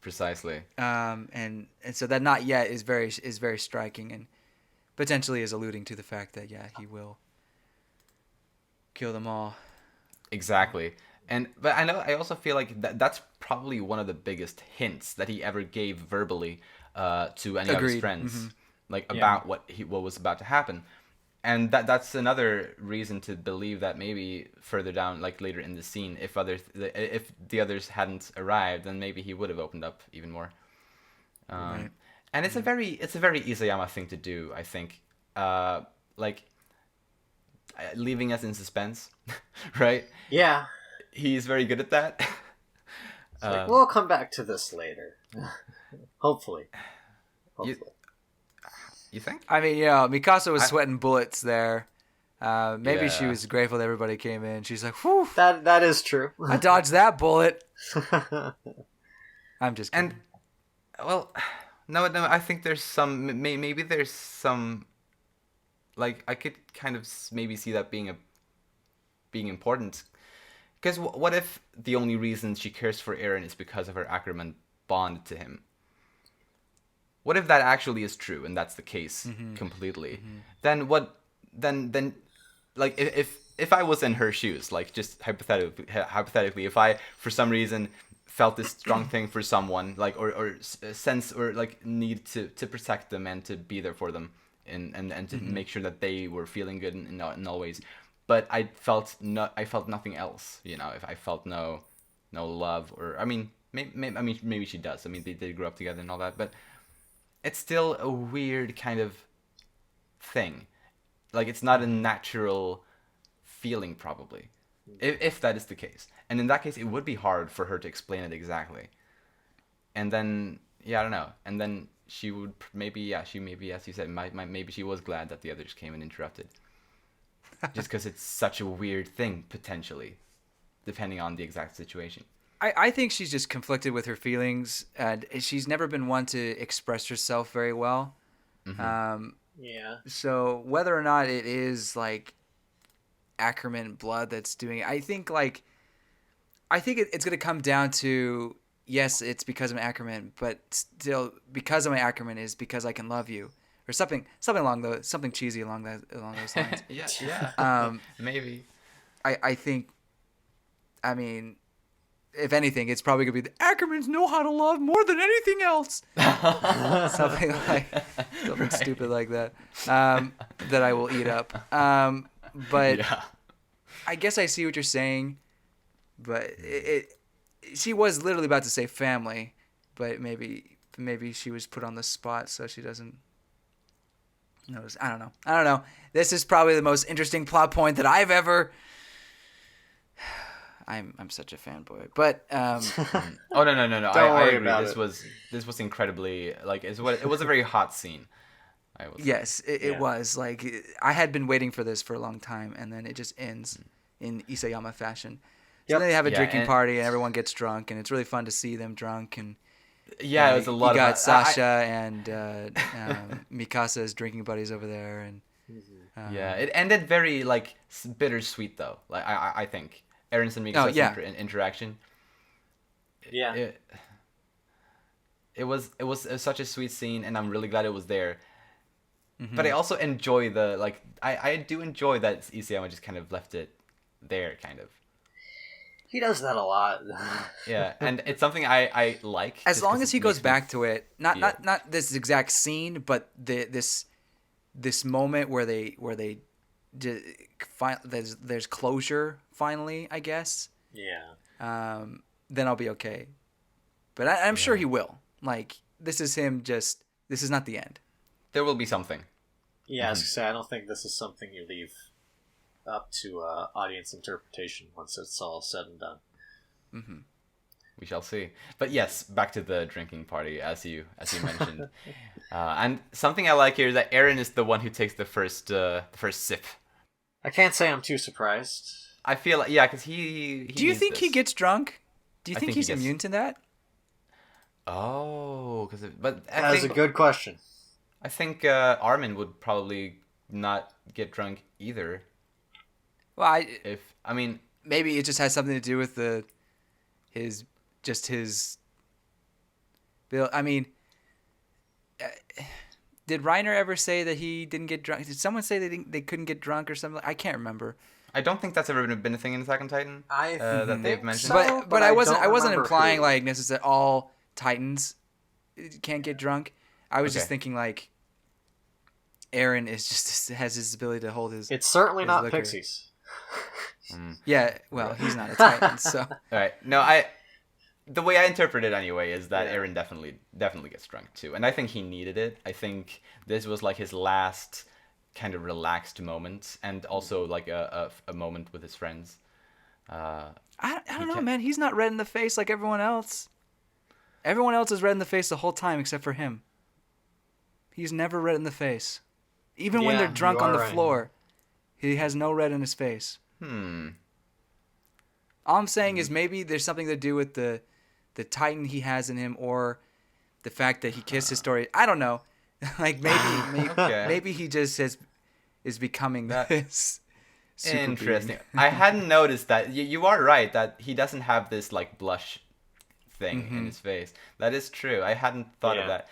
Precisely. And so that not yet is very striking and potentially is alluding to the fact that he will kill them all. Exactly. But I also feel like that's probably one of the biggest hints that he ever gave verbally to any of his Agreed. friends, Mhm. like Yeah. about what was about to happen. And that's another reason to believe that maybe further down, like later in the scene, if the others hadn't arrived, then maybe he would have opened up even more. Right. And it's a very Isayama thing to do, I think. Like leaving us in suspense, right? Yeah. He's very good at that. It's like, we'll come back to this later. Hopefully. You think? I mean, Mikasa was sweating bullets there. Maybe she Yeah. was grateful that everybody came in. She's like, "Whew, That is true. I dodged that bullet." I'm just kidding. And well, no, I think there's some maybe there's some like I could kind of maybe see that being important. Because what if the only reason she cares for Eren is because of her Ackerman bond to him? What if that actually is true and that's the case completely? Then what? Then like if I was in her shoes, like just hypothetically, if I for some reason felt this strong thing for someone, like or sense or like need to protect them and to be there for them and to make sure that they were feeling good in all ways, but I felt nothing else. If I felt no love, or I mean maybe she does. I mean they grew up together and all that, but it's still a weird kind of thing. Like it's not a natural feeling probably, if that is the case. And in that case, it would be hard for her to explain it exactly. And then I don't know. And then she would maybe as you said, maybe she was glad that the others came and interrupted. Just because it's such a weird thing potentially, depending on the exact situation. I think she's just conflicted with her feelings, and she's never been one to express herself very well. Yeah. So whether or not it is like Ackerman blood that's doing it, I think it's going to come down to, yes, it's because I'm Ackerman, but still because I'm Ackerman is because I can love you, or something something cheesy along those lines. Yeah. Maybe. I think, I mean, if anything, it's probably gonna be the Ackermans know how to love more than anything else. something stupid like that. That I will eat up. But Yeah. I guess I see what you're saying. But she was literally about to say family, but maybe she was put on the spot so she doesn't notice. I don't know. This is probably the most interesting plot point that I've ever. I'm such a fanboy, but Oh no! Don't I worry agree. about This was incredibly it was a very hot scene. I would say. yes, it was like I had been waiting for this for a long time, and then it just ends in Isayama fashion. So Yep. then they have a Yeah, drinking and- party, and everyone gets drunk, and it's really fun to see them drunk. And Yeah, it was a lot you of. got Sasha and Mikasa's drinking buddies over there, and Yeah, it ended very bittersweet though. Like I think Eren's and Mikasa's yeah. interaction. Yeah. It was such a sweet scene, and I'm really glad it was there. Mm-hmm. But I also enjoy I do enjoy that Isayama just kind of left it there, kind of. He does that a lot. Yeah, and it's something I like. As just long 'cause as it he goes makes me back to it, not yeah. not this exact scene, but this moment where there's closure finally, I guess. Yeah. Then I'll be okay. But I'm sure he will. Like, this is him. This is not the end. There will be something. Yeah, I was gonna say, I don't think this is something you leave up to audience interpretation once it's all said and done. Mm-hmm. We shall see. But yes, back to the drinking party, as you mentioned. And something I like here is that Aaron is the one who takes the first sip. I can't say I'm too surprised. I feel like, yeah, because he Do you needs think he this. gets drunk? Do you I think think he he's gets- immune to that? Oh, but That's a good question. I think Armin would probably not get drunk either. Well, I mean, maybe it just has something to do with his bill. I mean, did Reiner ever say that he didn't get drunk? Did someone say they couldn't get drunk or something? I can't remember. I don't think that's ever been a thing in Attack on Titan that they've mentioned. But I wasn't don't remember implying who. like necessarily all Titans can't get drunk. I was just Okay. thinking like Aaron has his ability to hold his. It's certainly his not liquor. Pixies. Yeah, well, he's not a Titan, so. All right, no, the way I interpret it anyway is that Aaron definitely gets drunk too, and I think he needed it. I think this was like his last kind of relaxed moment, and also like a moment with his friends. I don't know, man. He's not red in the face like everyone else. Everyone else is red in the face the whole time except for him. He's never red in the face. Even when Yeah, they're drunk you on are the right. floor, he has no red in his face. All I'm saying is maybe there's something to do with the Titan he has in him, or the fact that he kissed his story. I don't know. Like maybe Okay. maybe he just is becoming this. super Interesting. being. I hadn't noticed that. You are right that he doesn't have this like blush thing in his face. That is true. I hadn't thought of Yeah. that.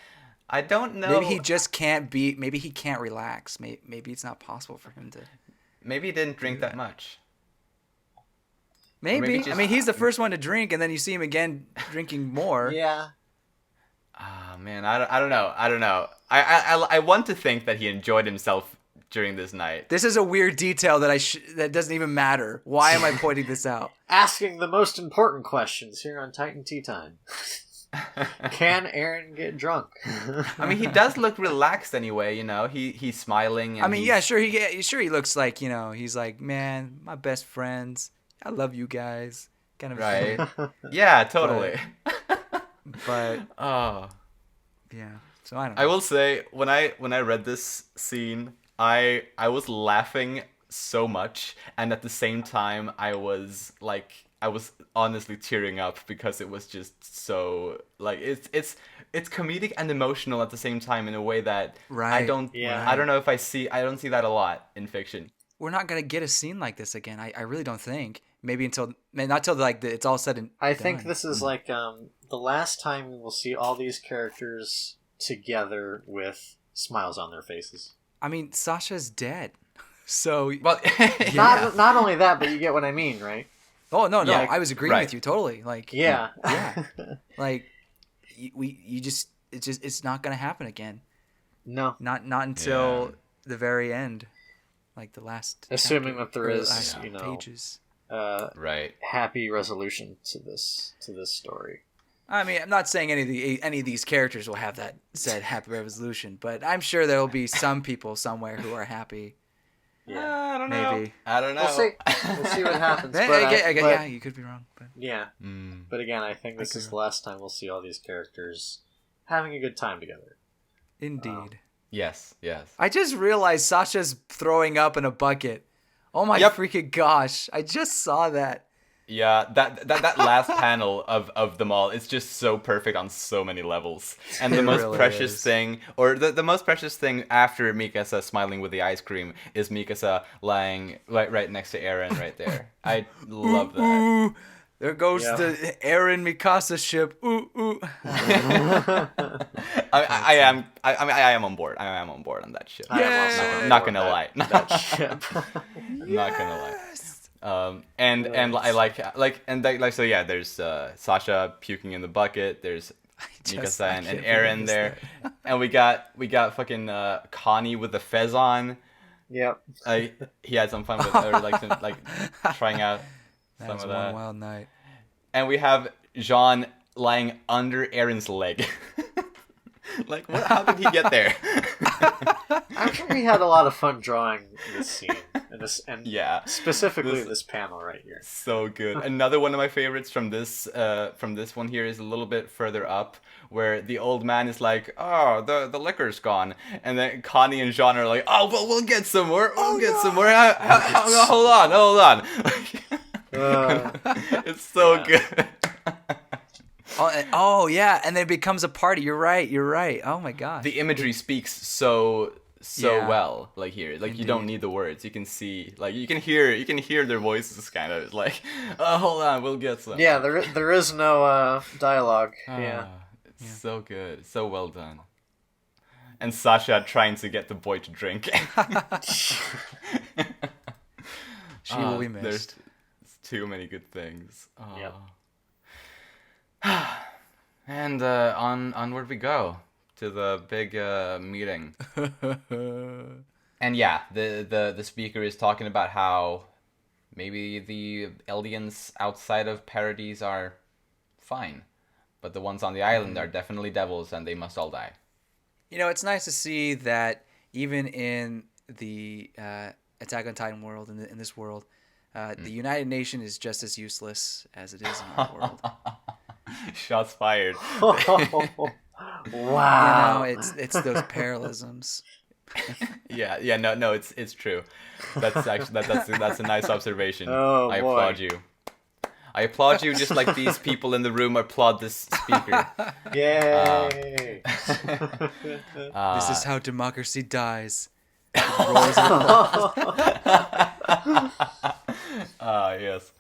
I don't know. Maybe he just can't be. Maybe he can't relax. Maybe it's not possible for him to. Maybe he didn't drink that much. Maybe. just- I mean, he's the first one to drink, and then you see him again drinking more. Yeah. Ah, man, I don't know. I want to think that he enjoyed himself during this night. This is a weird detail that doesn't even matter. Why am I pointing this out? Asking the most important questions here on Titan Tea Time. Can Aaron get drunk? I mean, he does look relaxed anyway. You know, he's smiling. And I mean, yeah, he's- sure. He looks like, he's like, man, my best friends. I love you guys. Kind of. Right. Yeah, totally. But Oh. yeah. So I don't know. I will say when I read this scene, I was laughing so much, and at the same time I was honestly tearing up because it was just so like it's comedic and emotional at the same time in a way that I Right. don't Yeah. I don't know if I don't see that a lot in fiction. We're not gonna get a scene like this again. I really don't think. Maybe not till like it's all said and I think done. this is like the last time we will see all these characters together with smiles on their faces. I mean, Sasha's dead. So Well, Not only that, but you get what I mean, right? no, Yeah, I was agreeing right. with you totally. Like Yeah. Yeah. Like it's not gonna happen again. No. Not until the very end, like the last. Assuming chapter, that there or the is, last you know, pages. right. happy resolution to this story. I mean, I'm not saying any of these characters will have that said happy resolution, but I'm sure there will be some people somewhere who are happy. Yeah. I don't know. Maybe. I don't know. We'll see what happens. Eh, But yeah, you could be wrong, but yeah. But again, I think this is the last time we'll see all these characters having a good time together. indeed. Yes. I just realized Sasha's throwing up in a bucket. Oh my Yep. freaking gosh! I just saw that. Yeah, that last panel of them all is just so perfect on so many levels. And the It most really precious is. thing, or the most precious thing after Mikasa smiling with the ice cream is Mikasa lying right next to Eren right there. I love that. Ooh, There goes the Eren Mikasa ship. Ooh, ooh. I am on board. I am on board on that ship. I am also on Not board gonna lie. that ship. Not gonna lie. And I like so yeah. There's Sasha puking in the bucket. There's Mikasa and Eren there, and we got fucking Connie with the fez on. Yep. He had some fun with her, like trying out some of that. One wild night. And we have Jean lying under Eren's leg. Like, what? How did he get there? Actually, we had a lot of fun drawing this scene, and Yeah, specifically this panel right here. so good. Another one of my favorites from this one here is a little bit further up, where the old man is like, "Oh, the liquor's gone," and then Connie and Jean are like, "Oh, well, we'll get some more. We'll get some more. Hold on." It's so good. Oh yeah, and then it becomes a party. You're right. Oh my gosh. The imagery speaks so Yeah. well, like here. Like, you don't need the words. You can see, like, you can hear their voices kind of. It's like, "Oh, hold on, we'll get some." Yeah, there is no dialogue. Yeah. It's so good. So well done. And Sasha trying to get the boy to drink. She will be missed. There's too many good things. Yep. And onward we go to the big meeting. And yeah, the speaker is talking about how maybe the aliens outside of Paradise are fine, but the ones on the island are definitely devils, and they must all die. You know, it's nice to see that even in the Attack on Titan world, in this world, the United Nation is just as useless as it is in our world. Shots fired. Wow. You know, it's those parallelisms. Yeah, no, it's true. That's actually that's a nice observation. Oh, I boy. applaud you. I applaud you, just like these people in the room applaud this speaker. Yay! This is how democracy dies. It roars and Yes.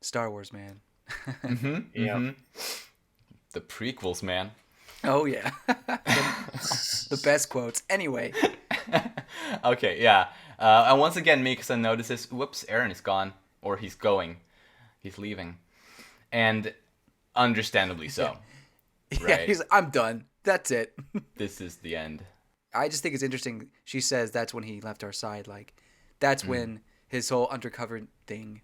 Star Wars, man. Yeah. The prequels, man. Oh yeah. The best quotes. Anyway. Okay, yeah. And once again, Mikasa notices, whoops, Eren is gone. Or he's going. He's leaving. And understandably so. Yeah, Right. he's like, I'm done. That's it. This is the end. I just think it's interesting. She says that's when he left our side. Like, that's when his whole undercover thing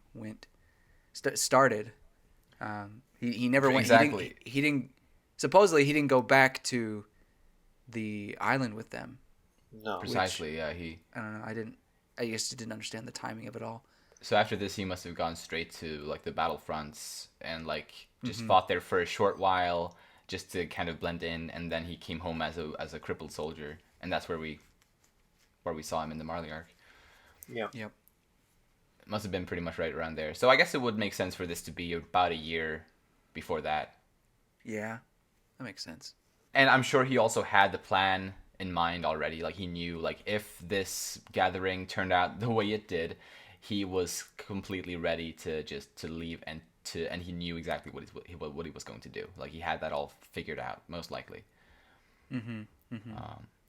started. He never went. Exactly. He didn't. Supposedly, he didn't go back to the island with them. No. Precisely, yeah. I don't know. I just didn't understand the timing of it all. So after this, he must have gone straight to like the battlefronts and like just fought there for a short while, just to kind of blend in, and then he came home as a crippled soldier, and that's where we saw him in the Marley arc. Yeah. Yep. It must have been pretty much right around there. So I guess it would make sense for this to be about a year before that. Yeah, that makes sense. And I'm sure he also had the plan in mind already. Like, he knew, like, if this gathering turned out the way it did, he was completely ready to leave, and he knew exactly what he was going to do. Like, he had that all figured out, most likely.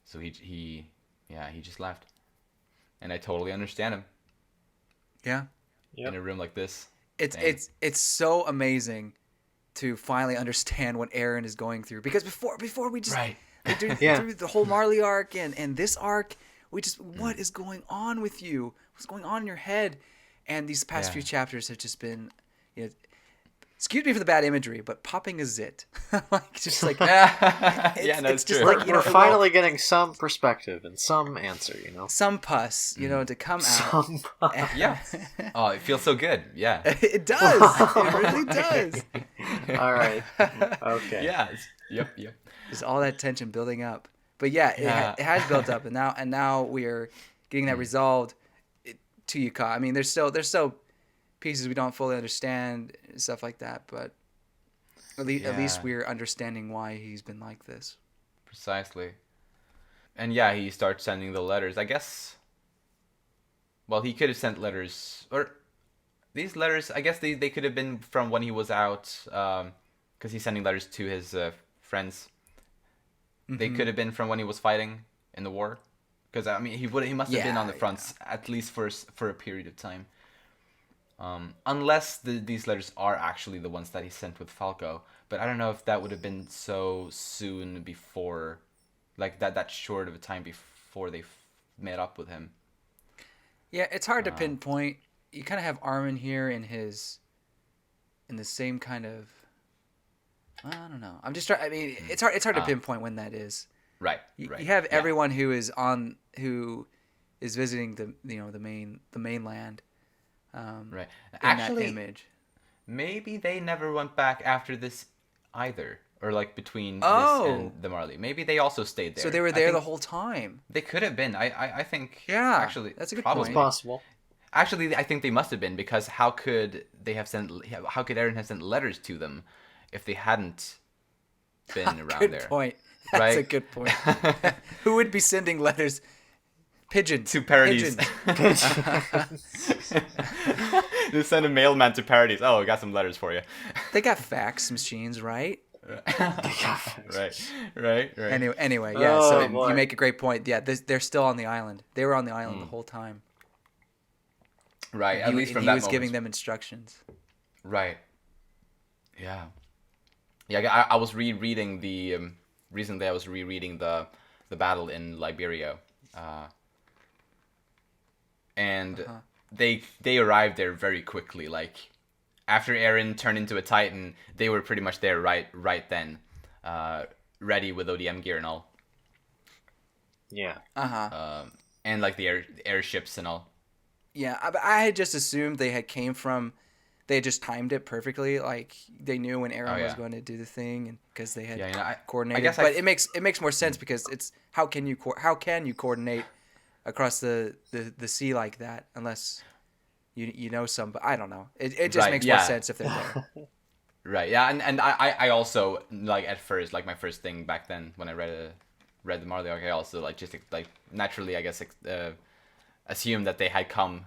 So he just left, and I totally understand him. Yeah. Yep. In a room like this. It's so amazing to finally understand what Eren is going through, because before we just Right. through the whole Marley arc and this arc, we just what is going on with you? What's going on in your head? And these past few chapters have just been, excuse me for the bad imagery, but popping a zit, like just like It's just true. like We're finally getting some perspective and some answer, some pus, to come out. Some. Yeah. Oh, it feels so good. Yeah. It does. It really does. All right. Okay. Yeah. Yep. Just all that tension building up. But yeah, it has built up, and now we are getting that resolved to Yuka. I mean, there's still pieces we don't fully understand, stuff like that, but at least we're understanding why he's been like this. Precisely. And yeah, he starts sending the letters. I guess. Well, he could have sent letters, or these letters, I guess they could have been from when he was out, because he's sending letters to his friends. They could have been from when he was fighting in the war, because I mean he must have been on the fronts at least for a period of time. Unless these letters are actually the ones that he sent with Falco, but I don't know if that would have been so soon before, like that short of a time before they met up with him. Yeah, it's hard to pinpoint. You kind of have Armin here in the same kind of. I don't know. I'm just trying. I mean, it's hard. It's hard to pinpoint when that is. Right. You have everyone who is visiting the mainland. Right. In Actually, that image. Maybe they never went back after this either, or like between this and the Marley. Maybe they also stayed there. So they were there the whole time. They could have been. I think. Yeah. Actually, that's a good probably. point. It's possible. Actually, I think they must have been, because how could Eren have sent letters to them if they hadn't been around good there? Point. That's right? a good point. Who would be sending letters? Pigeons. To Parodies. They send a mailman to Parodies. Oh, I got some letters for you. They got fax machines, right? Right. Anyway, yeah. So boy. you make a great point. Yeah, they're still on the island. They were on the island the whole time. Right. At least from he that was moment. giving them instructions. Right. Yeah. Yeah. I was rereading recently. I was rereading the battle in Liberia, and they arrived there very quickly. Like after Eren turned into a Titan, they were pretty much there right then, ready with ODM gear and all. Yeah. And like the airships and all. Yeah, I had just assumed they had just timed it perfectly. Like they knew when Eren was going to do the thing, and because they had coordinated. I guess but it makes more sense because it's how can you coordinate across the sea like that unless you know some. But I don't know. It just makes more sense if they're there. Right. Yeah. And I also like at first, like my first thing back then when I read the Marley arc, I also like just like naturally I guess assume that they had come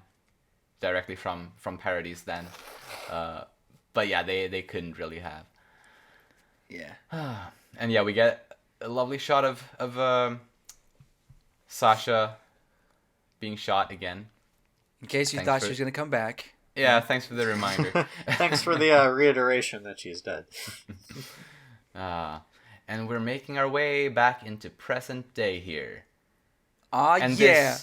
directly from Parodies then, but yeah, they couldn't really have. Yeah. And yeah, we get a lovely shot of Sasha being shot again. In case you thought she was gonna come back. Yeah, thanks for the reminder. Thanks for the reiteration that she's dead. And we're making our way back into present day here. Yeah.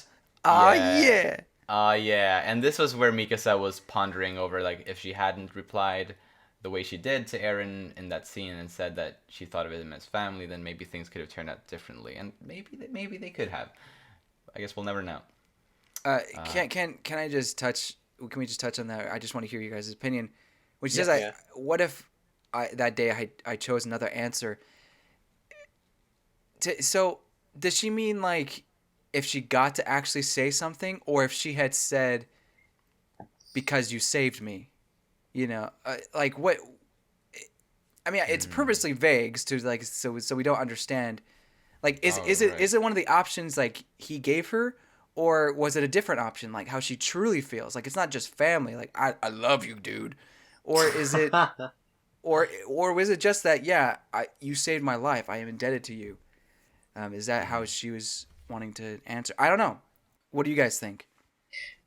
Yeah, and this was where Mikasa was pondering over, like, if she hadn't replied the way she did to Eren in that scene and said that she thought of him as family, then maybe things could have turned out differently, and maybe they could have. I guess we'll never know. Can I just touch? Can we just touch on that? I just want to hear you guys' opinion. Which says, what if that day I chose another answer? So does she mean like? If she got to actually say something, or if she had said, "Because you saved me," like what? I mean, it's purposely vague to like so we don't understand. Like, is it one of the options like he gave her, or was it a different option, like how she truly feels? Like it's not just family. Like I love you, dude, or is it, or was it just that you saved my life, I am indebted to you? Is that how she was wanting to answer? I don't know. What do you guys think?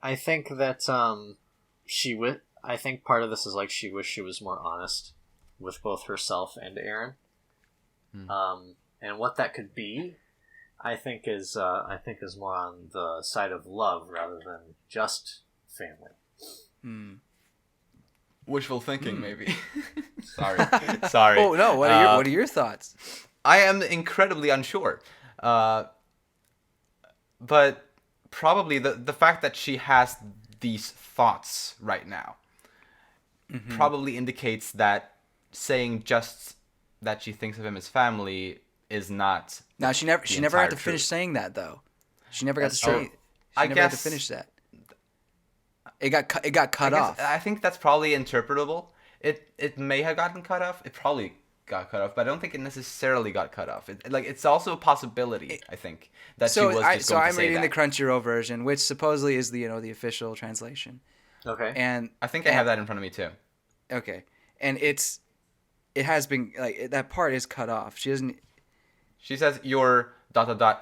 I think that I think part of this is like she wished she was more honest with both herself and Eren. And what that could be, I think is more on the side of love rather than just family. Wishful thinking, maybe. Sorry. Oh no! What are your thoughts? I am incredibly unsure. But probably the fact that she has these thoughts right now probably indicates that saying just that she thinks of him as family is not. No, she never had to finish saying that though. She never got to say. She never got to finish that. It got cut off. I think that's probably interpretable. It may have gotten cut off. It probably got cut off, but I don't think it necessarily got cut off. It's also a possibility. I think that she was just going to say I'm reading that. the Crunchyroll version, which supposedly is the official translation. Okay. And I think I have that in front of me too. okay, and it has been like that part is cut off. She doesn't. She says your ...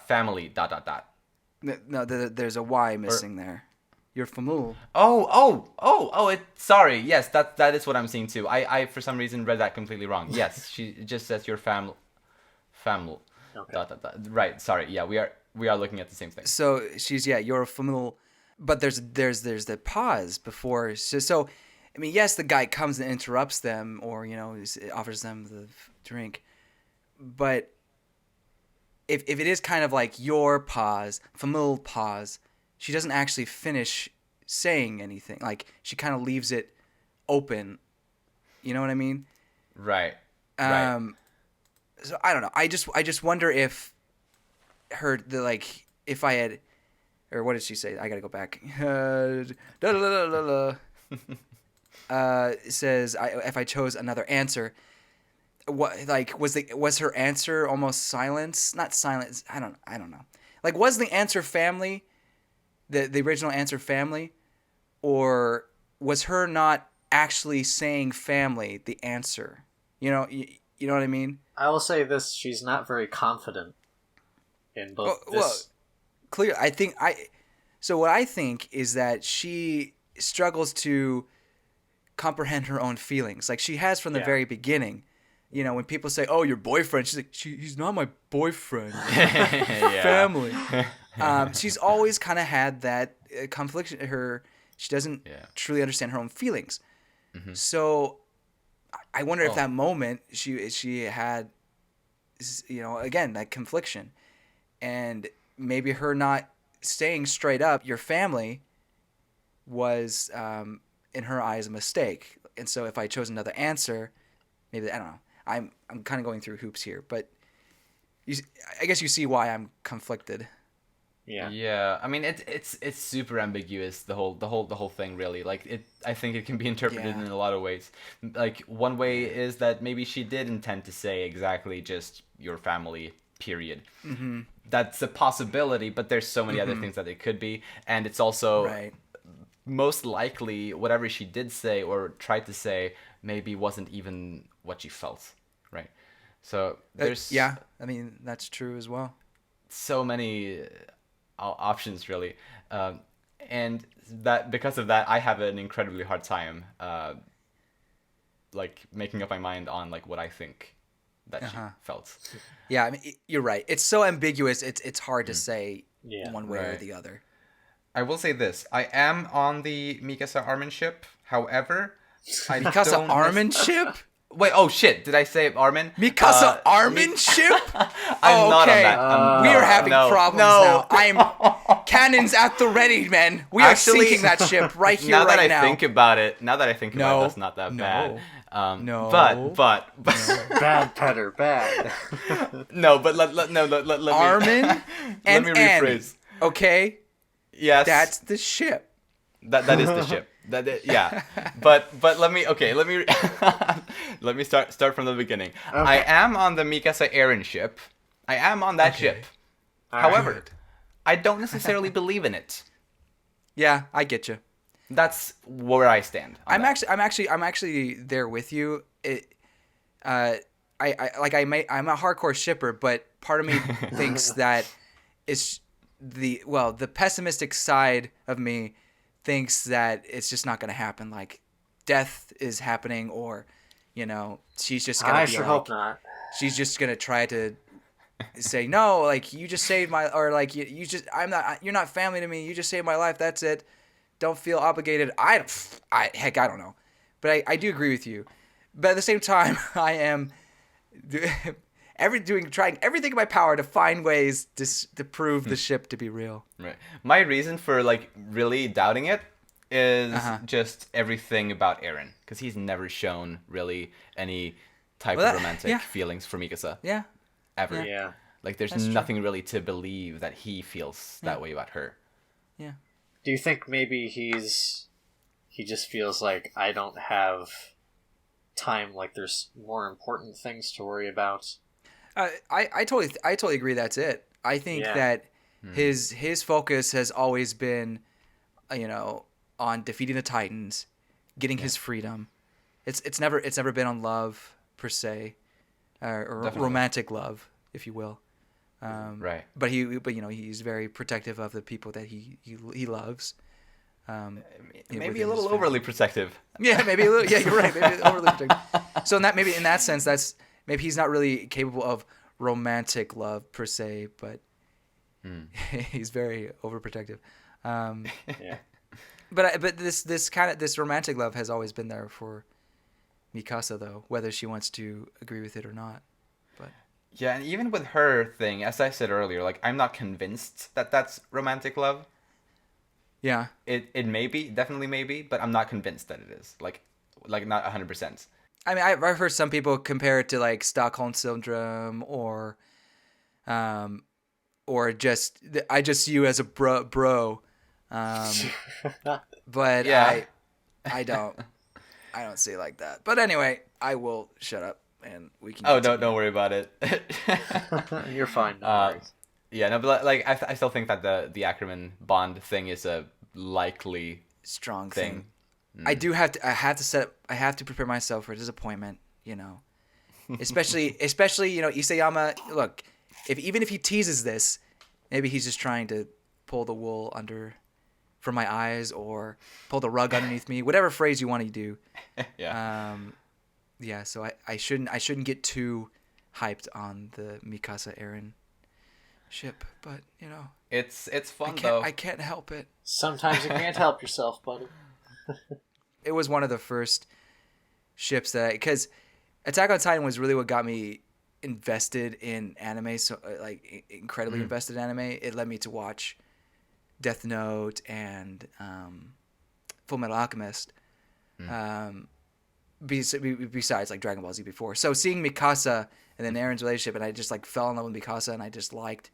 family ... No, there's a Y missing there. Your famul. It. Sorry. Yes, that is what I'm seeing too. I for some reason read that completely wrong. Yes, it just says your family. Okay. ... Right. Sorry. Yeah, we are looking at the same thing. So she's your famul, but there's the pause before. So, I mean, yes, the guy comes and interrupts them, or offers them the drink, but if it is kind of like your pause, famil pause, she doesn't actually finish saying anything. Like she kind of leaves it open. You know what I mean? Right. Right. So I don't know. I just wonder if if I had, or what did she say? I gotta go back. It says if I chose another answer, what was her answer almost silence? Not silence. I don't know. Like was the answer family, the original answer family, or was her not actually saying family the answer? You know what I mean? I will say this: she's not very confident in both this. Well, clear. So what I think is that she struggles to comprehend her own feelings, like she has from the very beginning. When people say, "Oh, your boyfriend," she's like, "He's not my boyfriend." Family. She's always kind of had that conflict. She doesn't truly understand her own feelings. Mm-hmm. So I wonder if that moment she had, again, that confliction, and maybe her not saying straight up your family was in her eyes a mistake. And so if I chose another answer, maybe I don't know. I'm kind of going through hoops here, but I guess you see why I'm conflicted. Yeah. Yeah. I mean, it's super ambiguous. The whole thing, really. Like I think it can be interpreted in a lot of ways. Like one way is that maybe she did intend to say exactly just your family. Period. Mm-hmm. That's a possibility, but there's so many other things that it could be, and it's also most likely whatever she did say or tried to say maybe wasn't even what she felt. Right. So there's I mean that's true as well. So many options really, and that because of that I have an incredibly hard time like making up my mind on like what I think that she felt. Yeah, I mean you're right. It's so ambiguous. It's hard to say one way or the other. I will say this: I am on the Mikasa Armin ship. However, Mikasa Armin ship. Wait, oh shit, did I say Armin? Mikasa Armin ship? I'm not on that. We are having problems now. I'm cannons at the ready, man. We are sinking that ship right here, now. Now that I think about it, that's not that bad. But bad Petter, bad. No, but let me Armin and let me rephrase. Annie, okay? Yes. That's the ship. That is the ship. Yeah. But let me let me start from the beginning. Okay. I am on the Mikasa Eren ship. I am on that ship. However, I don't necessarily believe in it. Yeah, I get you. That's where I stand. I'm actually there with you. I'm a hardcore shipper, but part of me thinks that it's the pessimistic side of me thinks that it's just not going to happen. Like death is happening, or she's just going to. I sure hope not. She's just going to try to say no, like you just saved my, or like you're not family to me. You just saved my life. That's it. Don't feel obligated. I don't know, but I do agree with you. But at the same time, I am trying everything in my power to find ways to prove the ship to be real. Right. My reason for like really doubting it is just everything about Eren, because he's never shown really any type of romantic feelings for Mikasa. Yeah. Ever. Yeah. Like there's nothing really to believe that he feels that way about her. Yeah. Do you think maybe he just feels like I don't have time, like there's more important things to worry about? I totally agree. That's it. I think that his focus has always been, on defeating the Titans, getting his freedom. It's never been on love per se, or Definitely. romantic love, if you will. Right. But he's very protective of the people that he loves. Maybe a little overly protective. Yeah, maybe a little. Yeah, you're right. Maybe overly protective. So in that sense, that's maybe he's not really capable of romantic love per se, but he's very overprotective. Yeah. But this romantic love has always been there for Mikasa, though, whether she wants to agree with it or not. But Yeah, and even with her thing, as I said earlier, like I'm not convinced that that's romantic love. yeah, It may be, definitely maybe, but I'm not convinced that it is. Like not 100%. I mean, I've heard some people compare it to like Stockholm syndrome or just I just see you as a bro. But Yeah. I don't see it like that. But anyway, I will shut up and we can. Oh, continue. don't worry about it. You're fine. No worries. Yeah, no, but like I still think that the Ackerman Bond thing is a likely Strong thing. thing. I have to prepare myself for disappointment, especially Isayama. Look, even if he teases this, maybe he's just trying to pull the wool from my eyes or pull the rug underneath me, whatever phrase you want to do. Yeah. Yeah. So I shouldn't get too hyped on the Mikasa Eren ship, but It's fun though. I can't help it. Sometimes you can't help yourself, buddy. It was one of the first ships because Attack on Titan was really what got me invested in anime, so like incredibly invested in anime. It led me to watch Death Note and Full Metal Alchemist. Besides like Dragon Ball Z before, so seeing Mikasa and then Eren's relationship, and I just like fell in love with Mikasa, and I just liked.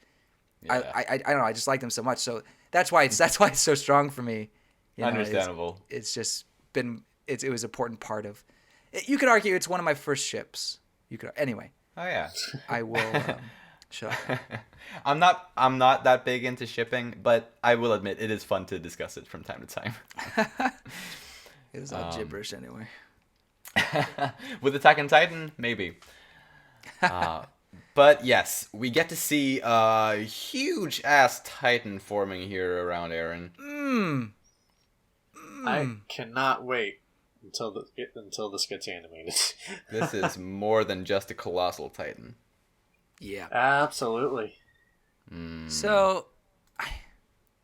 Yeah. I don't know. I just liked him so much, so that's why it's so strong for me. Understandable. It's just been it was an important part of. You could argue it's one of my first ships. Anyway. Oh yeah. I will shut up. I'm not that big into shipping, but I will admit it is fun to discuss it from time to time. It was all gibberish anyway. With Attack on Titan, maybe. But yes, we get to see a huge ass Titan forming here around Eren. I cannot wait until this gets animated. This is more than just a colossal Titan. Yeah. Absolutely. So,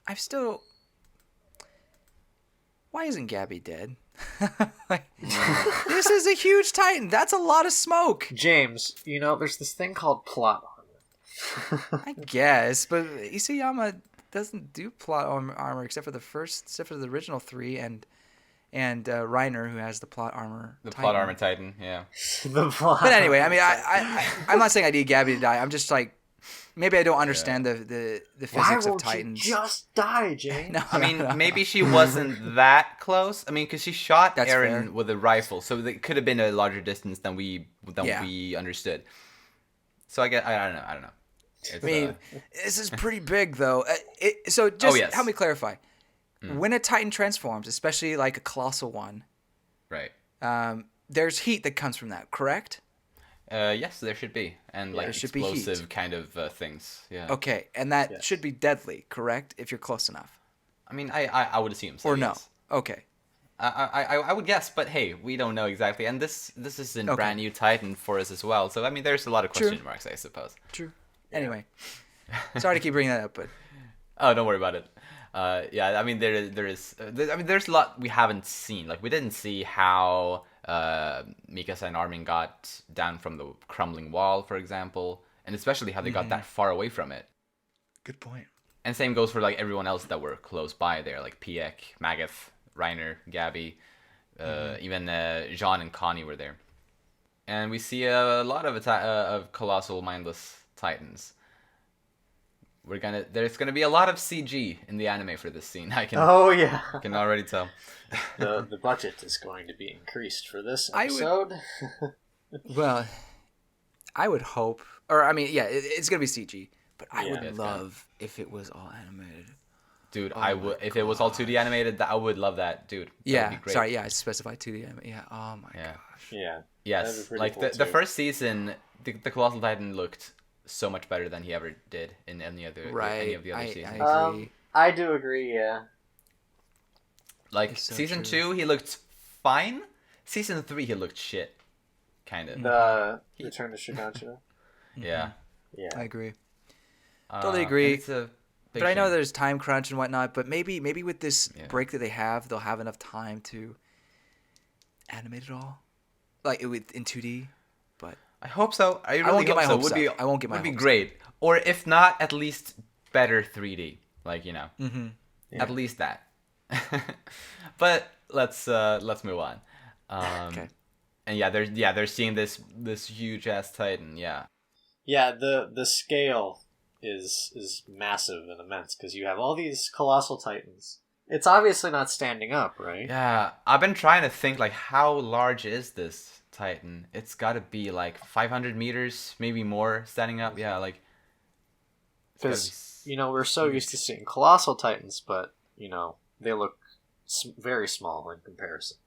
I've still. Why isn't Gabby dead? This is a huge Titan. That's a lot of smoke. James, there's this thing called plot armor. I guess, but Isayama doesn't do plot armor except for the original 3 and Reiner, who has the plot armor. The Titan. plot armor Titan, yeah. The plot. But anyway, I mean, I'm not saying I need Gabby to die. I'm just like, maybe I don't understand the physics Why of won't Titans. you just die, James? No, I mean, maybe she wasn't that close. I mean, because she shot That's Eren fair. with a rifle, so it could have been a larger distance than we understood. So I don't know. It's, I mean, this is pretty big, though. So just help me clarify. When a Titan transforms, especially like a colossal one, right. There's heat that comes from that, correct? Yes, there should be, and like there should be heat. explosive kind of things. Yeah. Okay, and that should be deadly, correct? If you're close enough. I mean, I would assume so. Or no? Yes. Okay. I would guess, but hey, we don't know exactly, and this is a brand new Titan for us as well. So I mean, there's a lot of question marks, I suppose. True. Anyway, sorry to keep bringing that up, but Oh, don't worry about it. I mean, there's a lot we haven't seen. Like, we didn't see how Mikasa and Armin got down from the crumbling wall, for example, and especially how they got that far away from it. good point. And same goes for like everyone else that were close by there, like Piek, Magath, Reiner, Gabby, even Jean and Connie were there. And we see a lot of colossal mindless titans. There's gonna be a lot of CG in the anime for this scene. I can already tell. The budget is going to be increased for this I would- episode. Well, I would hope, or I mean, yeah, it's gonna be CG, but I Yeah, would it's love if it was all animated. Dude, Oh I my would if it was all 2D animated. I would love that, dude. That would Yeah, be great. sorry, yeah, I specified 2D anime. Yeah, oh my Yeah. gosh. Yeah. That'd be Yes, pretty like cool, the too. first season, the Colossal Titan looked so much better than he ever did in any of the other I seasons. agree. I do agree. Yeah. Like It's so season true. 2, he looked fine. Season 3, he looked shit, kind of. The Return to Shiganshina. Yeah. Yeah. I agree. Totally agree. And it's a big But I know shame. there's time crunch and whatnot. But maybe with this Yeah. break that they have, they'll have enough time to animate it all, like in 2D. But I hope so. I really won't get hope my so. hopes Would be up. I won't get my would be hopes up. great. Or if not, at least better 3D. Like mm-hmm. at least that. But let's move on. Okay. And they're seeing this huge ass Titan. Yeah. Yeah. The scale is massive and immense because you have all these colossal titans. It's obviously not standing up, right? Yeah, I've been trying to think like how large is this Titan? It's got to be like 500 meters, maybe more, standing up. Yeah, like it's gotta Because we're so used to seeing colossal titans, but they look very small in comparison.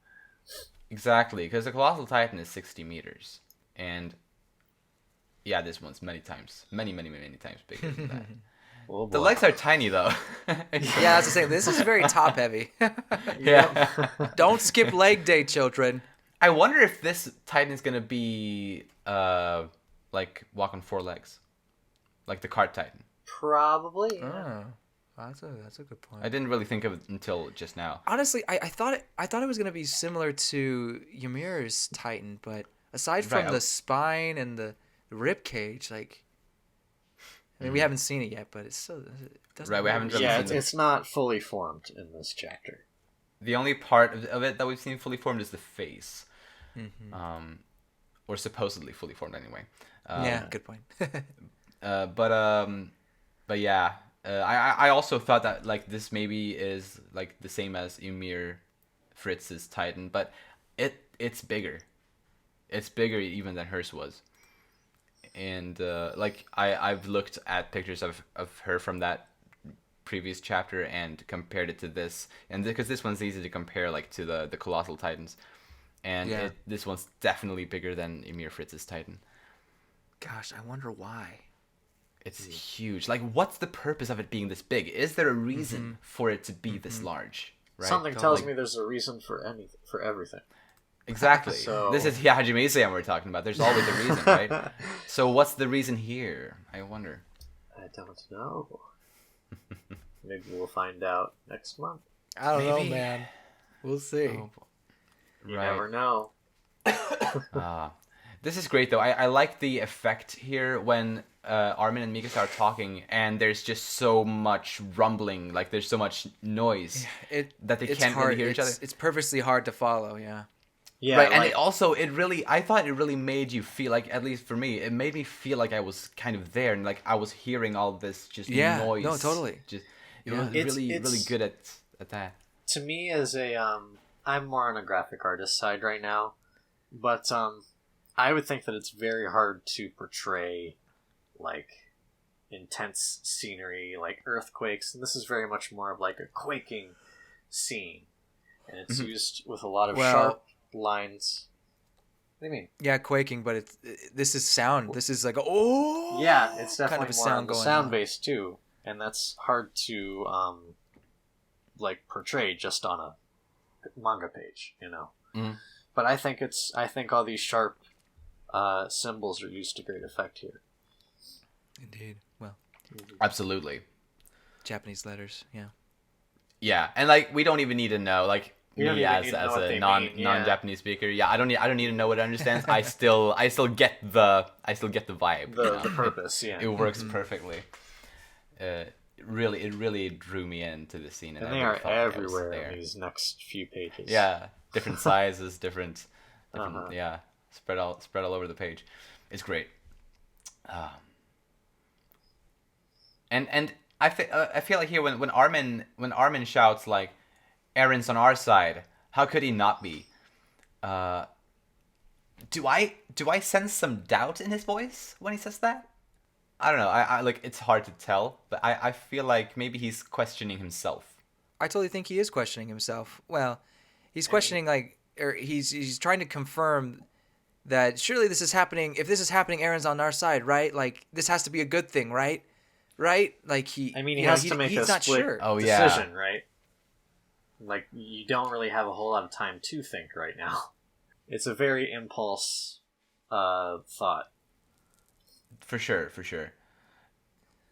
exactly, because the Colossal Titan is 60 meters, and yeah, this one's many times bigger than that. Oh, The boy. legs are tiny though. Yeah, that's the same. This is very top heavy. Yeah. Don't skip leg day, children. I wonder if this Titan is gonna be like walk on 4 legs, like the cart Titan. Probably. Yeah. Oh, that's a good point. I didn't really think of it until just now. Honestly, I thought it was gonna be similar to Ymir's Titan, but aside from Right. the spine and the rib cage, like, I mean, we haven't seen it yet, but it doesn't. Right, we haven't really Yeah, seen it's, them. it's not fully formed in this chapter. The only part of it that we've seen fully formed is the face, or supposedly fully formed anyway. Yeah, good point. But yeah, I also thought that like this maybe is like the same as Ymir Fritz's Titan, but it's bigger. It's bigger even than hers was. And like I've looked at pictures of her from that previous chapter and compared it to this, and because this one's easy to compare like to the Colossal Titans, and Yeah. this one's definitely bigger than Ymir Fritz's Titan. Gosh, I wonder why. It's huge. Like, what's the purpose of it being this big? Is there a reason for it to be this large? Right? Something tells Like, me there's a reason for everything. exactly. So- This is Hajime Isayama we're talking about. There's always a reason, right? So what's the reason here? I wonder. I don't know. Maybe we'll find out next month. I don't Maybe. know, man. We'll see. Oh, You right. never know. This is great though. I like the effect here when Armin and Mikasa are talking, and there's just so much rumbling. Like there's so much noise that they it's can't hard. really hear each other. It's purposely hard to follow. Yeah. Yeah, Right, and like- it also I thought it really made you feel like, at least for me, it made me feel like I was kind of there and like I was hearing all this just Yeah, noise. no, totally. Just Yeah. it was It's- really it's- good at that. to me as a I'm more on a graphic artist side right now, but I would think that it's very hard to portray like intense scenery like earthquakes, and this is very much more of like a quaking scene, and it's used with a lot of Well- sharp lines. What do you mean? Yeah, quaking, but this is sound. This is like Yeah, it's definitely kind of a more sound on the going sound on. base too, and that's hard to like portray just on a manga page, Mhm. But I think all these sharp symbols are used to great effect here. Indeed. Well, Absolutely. Japanese letters. Yeah. Yeah, and like we don't even need to know like You don't me even as need to know what a they non mean, yeah. non-Japanese speaker. Yeah, I don't need to know what it understands. I still get the vibe. The you know? the purpose, yeah. It works perfectly. It really drew me into the scene, And I they really are felt like I was everywhere there. in these next few pages. Yeah, different sizes, different Uh-huh. yeah, spread all over the page. It's great. And I feel like here when Armin shouts like, "Aaron's on our side," how could he not be? Do I sense some doubt in his voice when he says that? I don't know. I like it's hard to tell, but I feel like maybe he's questioning himself. I totally think he is questioning himself. Well, he's questioning like, or he's trying to confirm that surely this is happening. If this is happening, Aaron's on our side, right? Like this has to be a good thing, right? Right? Like he. I mean, he you know, has to make he's a not split sure. Oh, yeah. decision, right? Like, you don't really have a whole lot of time to think right now. It's a very impulse thought. For sure, for sure.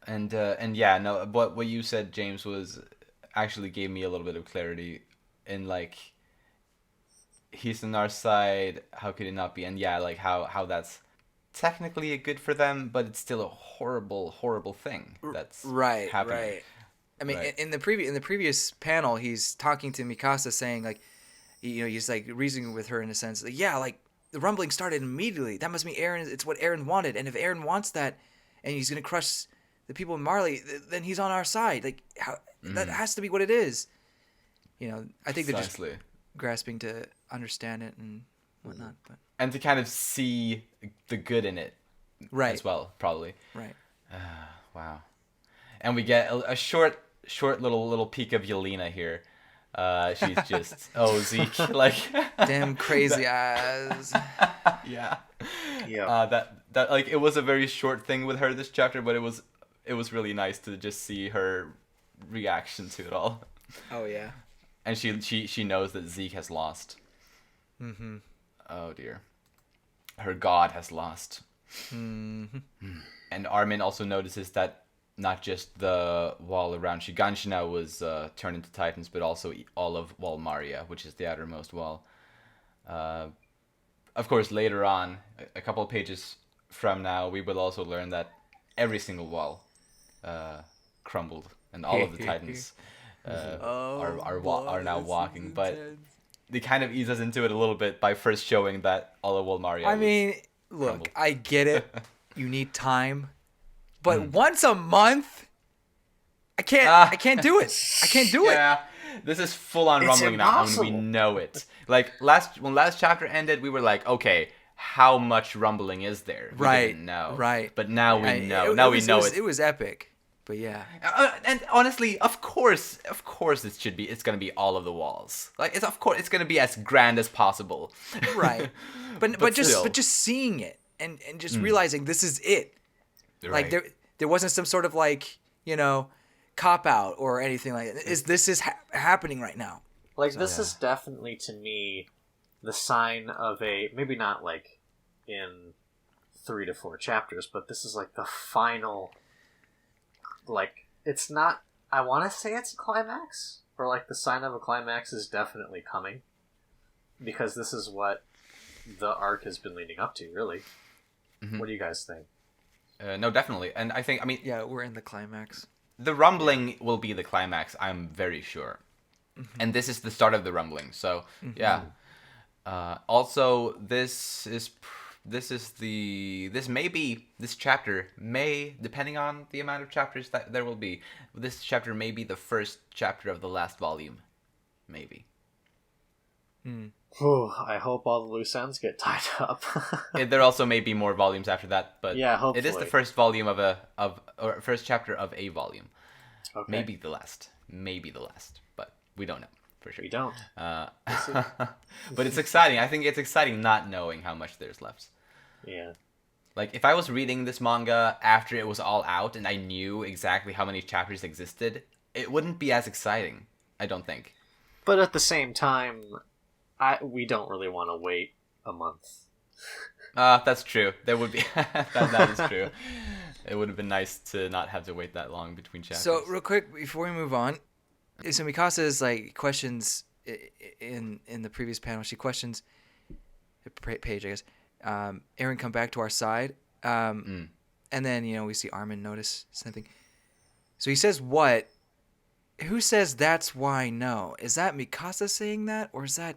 And yeah, no, what you said, James, was actually gave me a little bit of clarity in like he's on our side, how could it not be? And yeah, like how that's technically good for them, but it's still a horrible, horrible thing that's Right, happening. right. I mean, Right. in the previous panel, he's talking to Mikasa, saying like, you know, he's like reasoning with her in a sense, like, yeah, like the rumbling started immediately. That must mean Aaron. It's what Aaron wanted, and if Aaron wants that, and he's gonna crush the people in Marley, then he's on our side. Like, how that has to be what it is. You know, I think they're just Precisely. grasping to understand it and whatnot. But And to kind of see the good in it right, as well, probably. right. Wow. And we get a short little peek of Yelena here. She's just Zeke, like Damn crazy eyes. yeah. Yeah. That like it was a very short thing with her this chapter, but it was really nice to just see her reaction to it all. Oh yeah. And she knows that Zeke has lost. Mm-hmm. Oh dear. Her god has lost. Mm-hmm. And Armin also notices that not just the wall around Shiganshina was turned into Titans, but also all of Wall Maria, which is the outermost wall. Of course, later on, a couple of pages from now, we will also learn that every single wall crumbled, and all of the Titans are now walking. But they kind of ease us into it a little bit by first showing that all of Wall Maria. I mean, look, crumbled. I get it. You need time, but once a month, I can't do it. I can't do it. Yeah, this is full on It's rumbling now, and we impossible. know it. Like when last chapter ended, we were like, okay, how much rumbling is there? We Right, didn't know. right. But now we know. It was epic, but yeah. And honestly, of course, it's gonna be all of the walls. Like it's gonna be as grand as possible. Right. But still. just seeing it and just realizing this is it. Like Right. there wasn't some sort of like, you know, cop out or anything like that. This is happening right now. Like, this is definitely, to me, the sign of maybe not like in 3 to 4 chapters, but this is like the final, like, it's not, I want to say it's a climax, or like the sign of a climax is definitely coming, because this is what the arc has been leading up to, really. What do you guys think? No, definitely. And I mean, Yeah, we're in the climax. the rumbling will be the climax, I'm very sure. And this is the start of the rumbling. So, yeah. Also, this chapter may, depending on the amount of chapters that there will be, this chapter may be the first chapter of the last volume. Maybe. Whew, I hope all the loose ends get tied up. There also may be more volumes after that, but Yeah, it is the hopefully. first volume or first chapter of a volume. Okay. Maybe the last, but we don't know for sure. We don't. But it's exciting. I think it's exciting not knowing how much there's left. Yeah. Like, if I was reading this manga after it was all out and I knew exactly how many chapters existed, it wouldn't be as exciting, I don't think. But at the same time, we don't really want to wait a month. That's true. There would be that is true. It would have been nice to not have to wait that long between chapters. So real quick before we move on, so Mikasa's like questions in the previous panel. She questions Paige, I guess. Aaron, come back to our side. And then we see Armin notice something. So he says what? Who says that's why no? Is that Mikasa saying that, or is that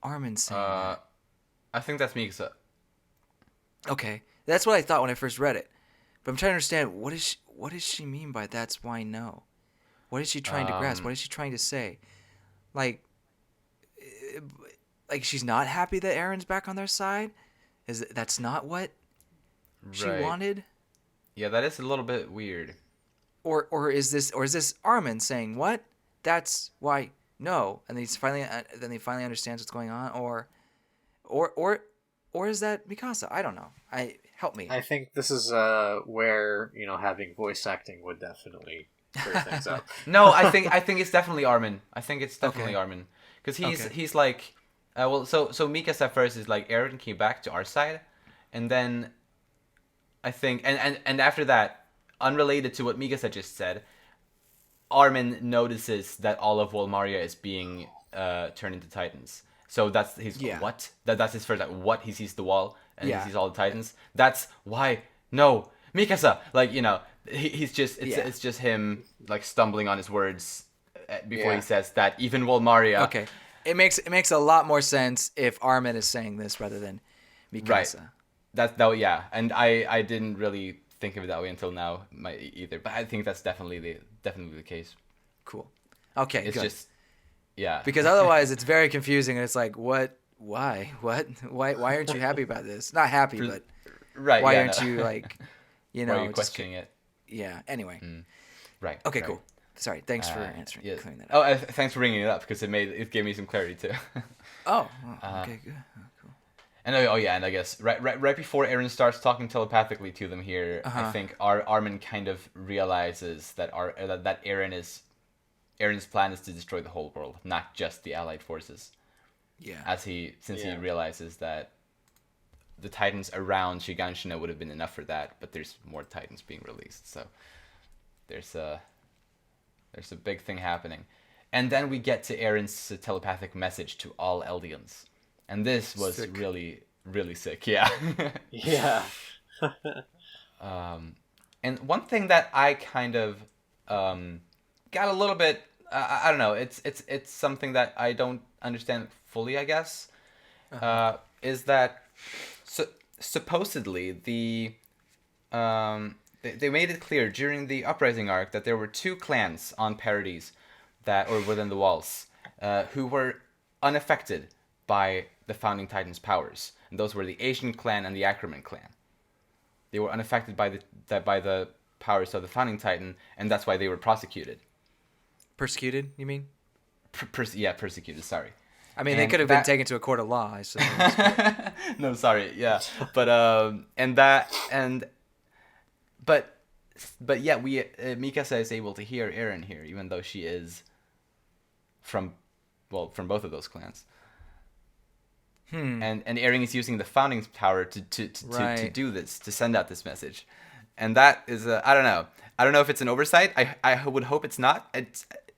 Armin saying that? I think that's Mikasa. Okay, that's what I thought when I first read it. But I'm trying to understand what does she mean by that's why no? What is she trying to grasp? What is she trying to say? Like she's not happy that Aaron's back on their side? That's not what she Right. wanted? Yeah, that is a little bit weird. Or is this Armin saying what? That's why no, and then he finally understands what's going on, or or or is that Mikasa? I don't know. Help me. I think this is where having voice acting would definitely clear things up. No, I think it's definitely Armin. I think it's definitely Okay. Armin because Okay. he's like, well, so Mika's at first is like Eren came back to our side, and then I think and after that, unrelated to what Mikasa just said, Armin notices that all of Walmaria is being turned into Titans. So he's Yeah. what? That's his first like what? He sees the wall and he Yeah. sees all the Titans. That's why no Mikasa like he's just Yeah. it's just him like stumbling on his words before Yeah. he says that even Walmaria. Okay. It makes a lot more sense if Armin is saying this rather than Mikasa. Right. That yeah, and I didn't really think of it that way until now either, but I think that's definitely the case. Cool. Okay, It's good. just yeah. Because otherwise it's very confusing and it's like what why aren't you happy about this? Not happy, but right. why yeah, aren't no. you like Why are you just- questioning it? yeah, anyway. Right. Okay, right. cool. Sorry, thanks for answering Yeah. clearing that up. Oh, thanks for bringing it up because it gave me some clarity too. Okay, good. And yeah, and I guess right before Eren starts talking telepathically to them here, I think Armin kind of realizes that that Eren's plan is to destroy the whole world, not just the Allied forces. Yeah. He realizes that the Titans around Shiganshina would have been enough for that, but there's more Titans being released, so there's a big thing happening. And then we get to Eren's telepathic message to all Eldians. And this was Sick. really, really sick, yeah. Yeah. And one thing that I kind of got a little bit, I don't know, it's something that I don't understand fully, I guess, is that supposedly they made it clear during the Uprising arc that there were two clans on Parades or within the walls who were unaffected by the Founding Titans' powers. And those were the Asian clan and the Ackerman clan. They were unaffected by the powers of the Founding Titan, and that's why they were prosecuted. Persecuted, you mean? Persecuted, sorry. I mean, they And could have been taken to a court of law, I suppose. No, sorry, yeah. But yeah, Mikasa is able to hear Eren here, even though she is from both of those clans. And Eren is using the Founding's power to do this, to send out this message, and that is I don't know. I don't know if it's an oversight. I would hope it's not.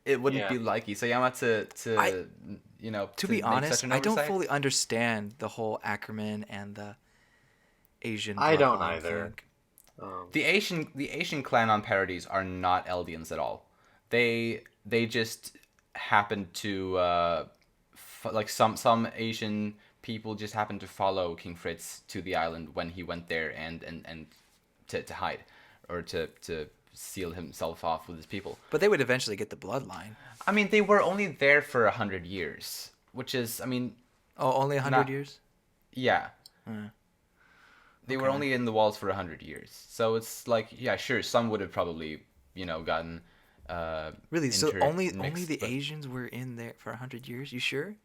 It wouldn't be like Isayama To be make honest, such an I don't oversight. fully understand the whole Ackerman and the Asian. I don't bloodline either. thing. The Asian clan on Parodies are not Eldians at all. They just happen to like some Asian people just happened to follow King Fritz to the island when he went there and to hide or to seal himself off with his people. But they would eventually get the bloodline. I mean, they were only there for 100 years, which is, I mean, Oh, only 100 Not- years? yeah. They were only in the walls for 100 years. So it's like, yeah, sure, some would have probably, gotten Really? So only intermixed, the but- Asians were in there for 100 years? You sure?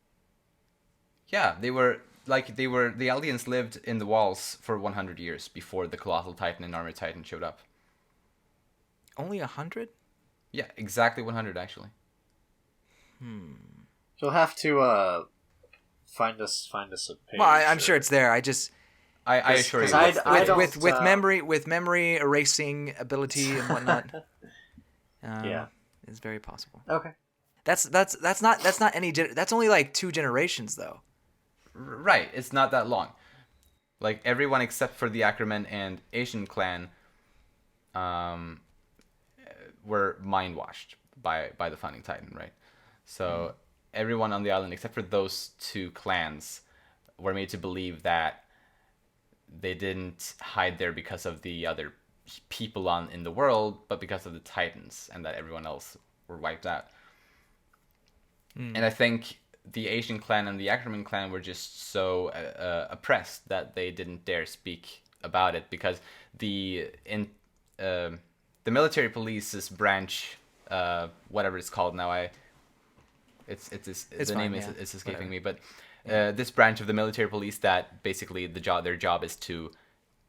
Yeah, the Eldians lived in the walls for 100 years before the Colossal Titan and Armored Titan showed up. Only 100? Yeah, exactly 100 actually. You'll have to find us a page. Well, I'm sure it's there. I just I assure you. 'cause I don't, with memory erasing ability and whatnot. Yeah. It's very possible. Okay. That's not any. That's only like 2 generations though. Right, it's not that long. Like everyone except for the Ackerman and Asian clan were mind washed by the Founding Titan, right? So everyone on the island except for those 2 clans were made to believe that they didn't hide there because of the other people in the world, but because of the Titans, and that everyone else were wiped out. And I think the Asian clan and the Ackerman clan were just so oppressed that they didn't dare speak about it because the military police's branch, whatever it's called now. The fine, name yeah. is escaping Whatever. me, but this branch of the military police that basically their job is to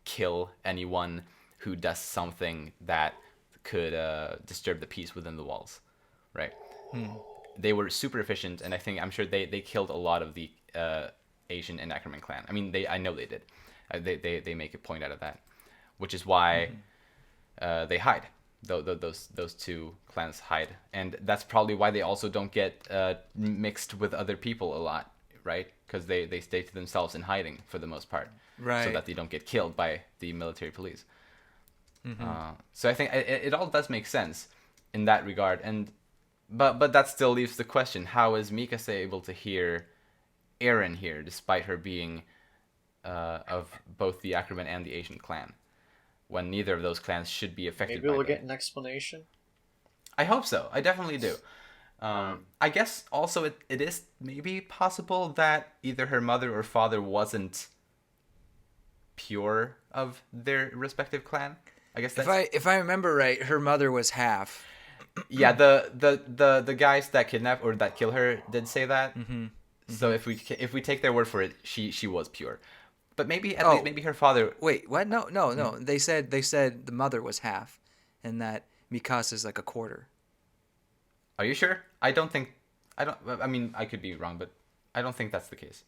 kill anyone who does something that could disturb the peace within the walls, right? They were super efficient, and I'm sure they killed a lot of the Asian and Ackerman clan. I mean, I know they did. They make a point out of that, which is why they hide. Those two clans hide, and that's probably why they also don't get mixed with other people a lot, right? Because they stay to themselves in hiding for the most part, Right. so that they don't get killed by the military police. So I think it all does make sense in that regard, but that still leaves the question: how is Mikasa able to hear Eren here, despite her being of both the Ackerman and the Asian clan, when neither of those clans should be affected Maybe by we'll them? get an explanation. I hope so. I definitely do. I guess also it is maybe possible that either her mother or father wasn't pure of their respective clan. I guess that's If I remember right, her mother was half. yeah. The guys that kidnap or that kill her did say that. So if we take their word for it, she was pure. But maybe at least maybe her father. Wait, what? No. They said the mother was half, and that Mikasa's like a quarter. Are you sure? I mean, I could be wrong, but I don't think that's the case.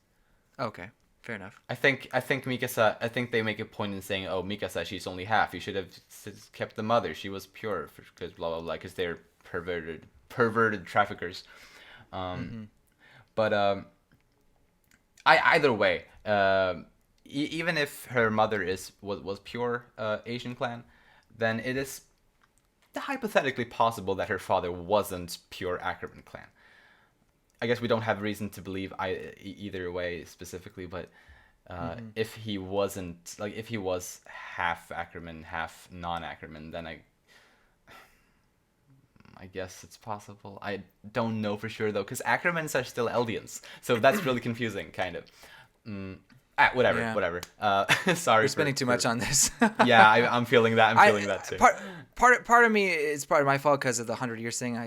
Okay, fair enough. I think Mikasa. I think they make a point in saying, "Oh, Mikasa, she's only half. You should have kept the mother. She was pure because blah blah blah. Because they're perverted traffickers." But either way, even if her mother was pure Asian clan, then it is hypothetically possible that her father wasn't pure Ackerman clan. I guess we don't have reason to believe either way specifically, but if he wasn't, like, if he was half Ackerman, half non-Ackerman, then I guess it's possible. I don't know for sure though, because Ackermans are still Eldians, so that's really confusing, kind of. Whatever. Sorry, We're spending too much on this. Yeah, I'm feeling that. I'm feeling that too. Part of me is part of my fault because of the 100 years thing.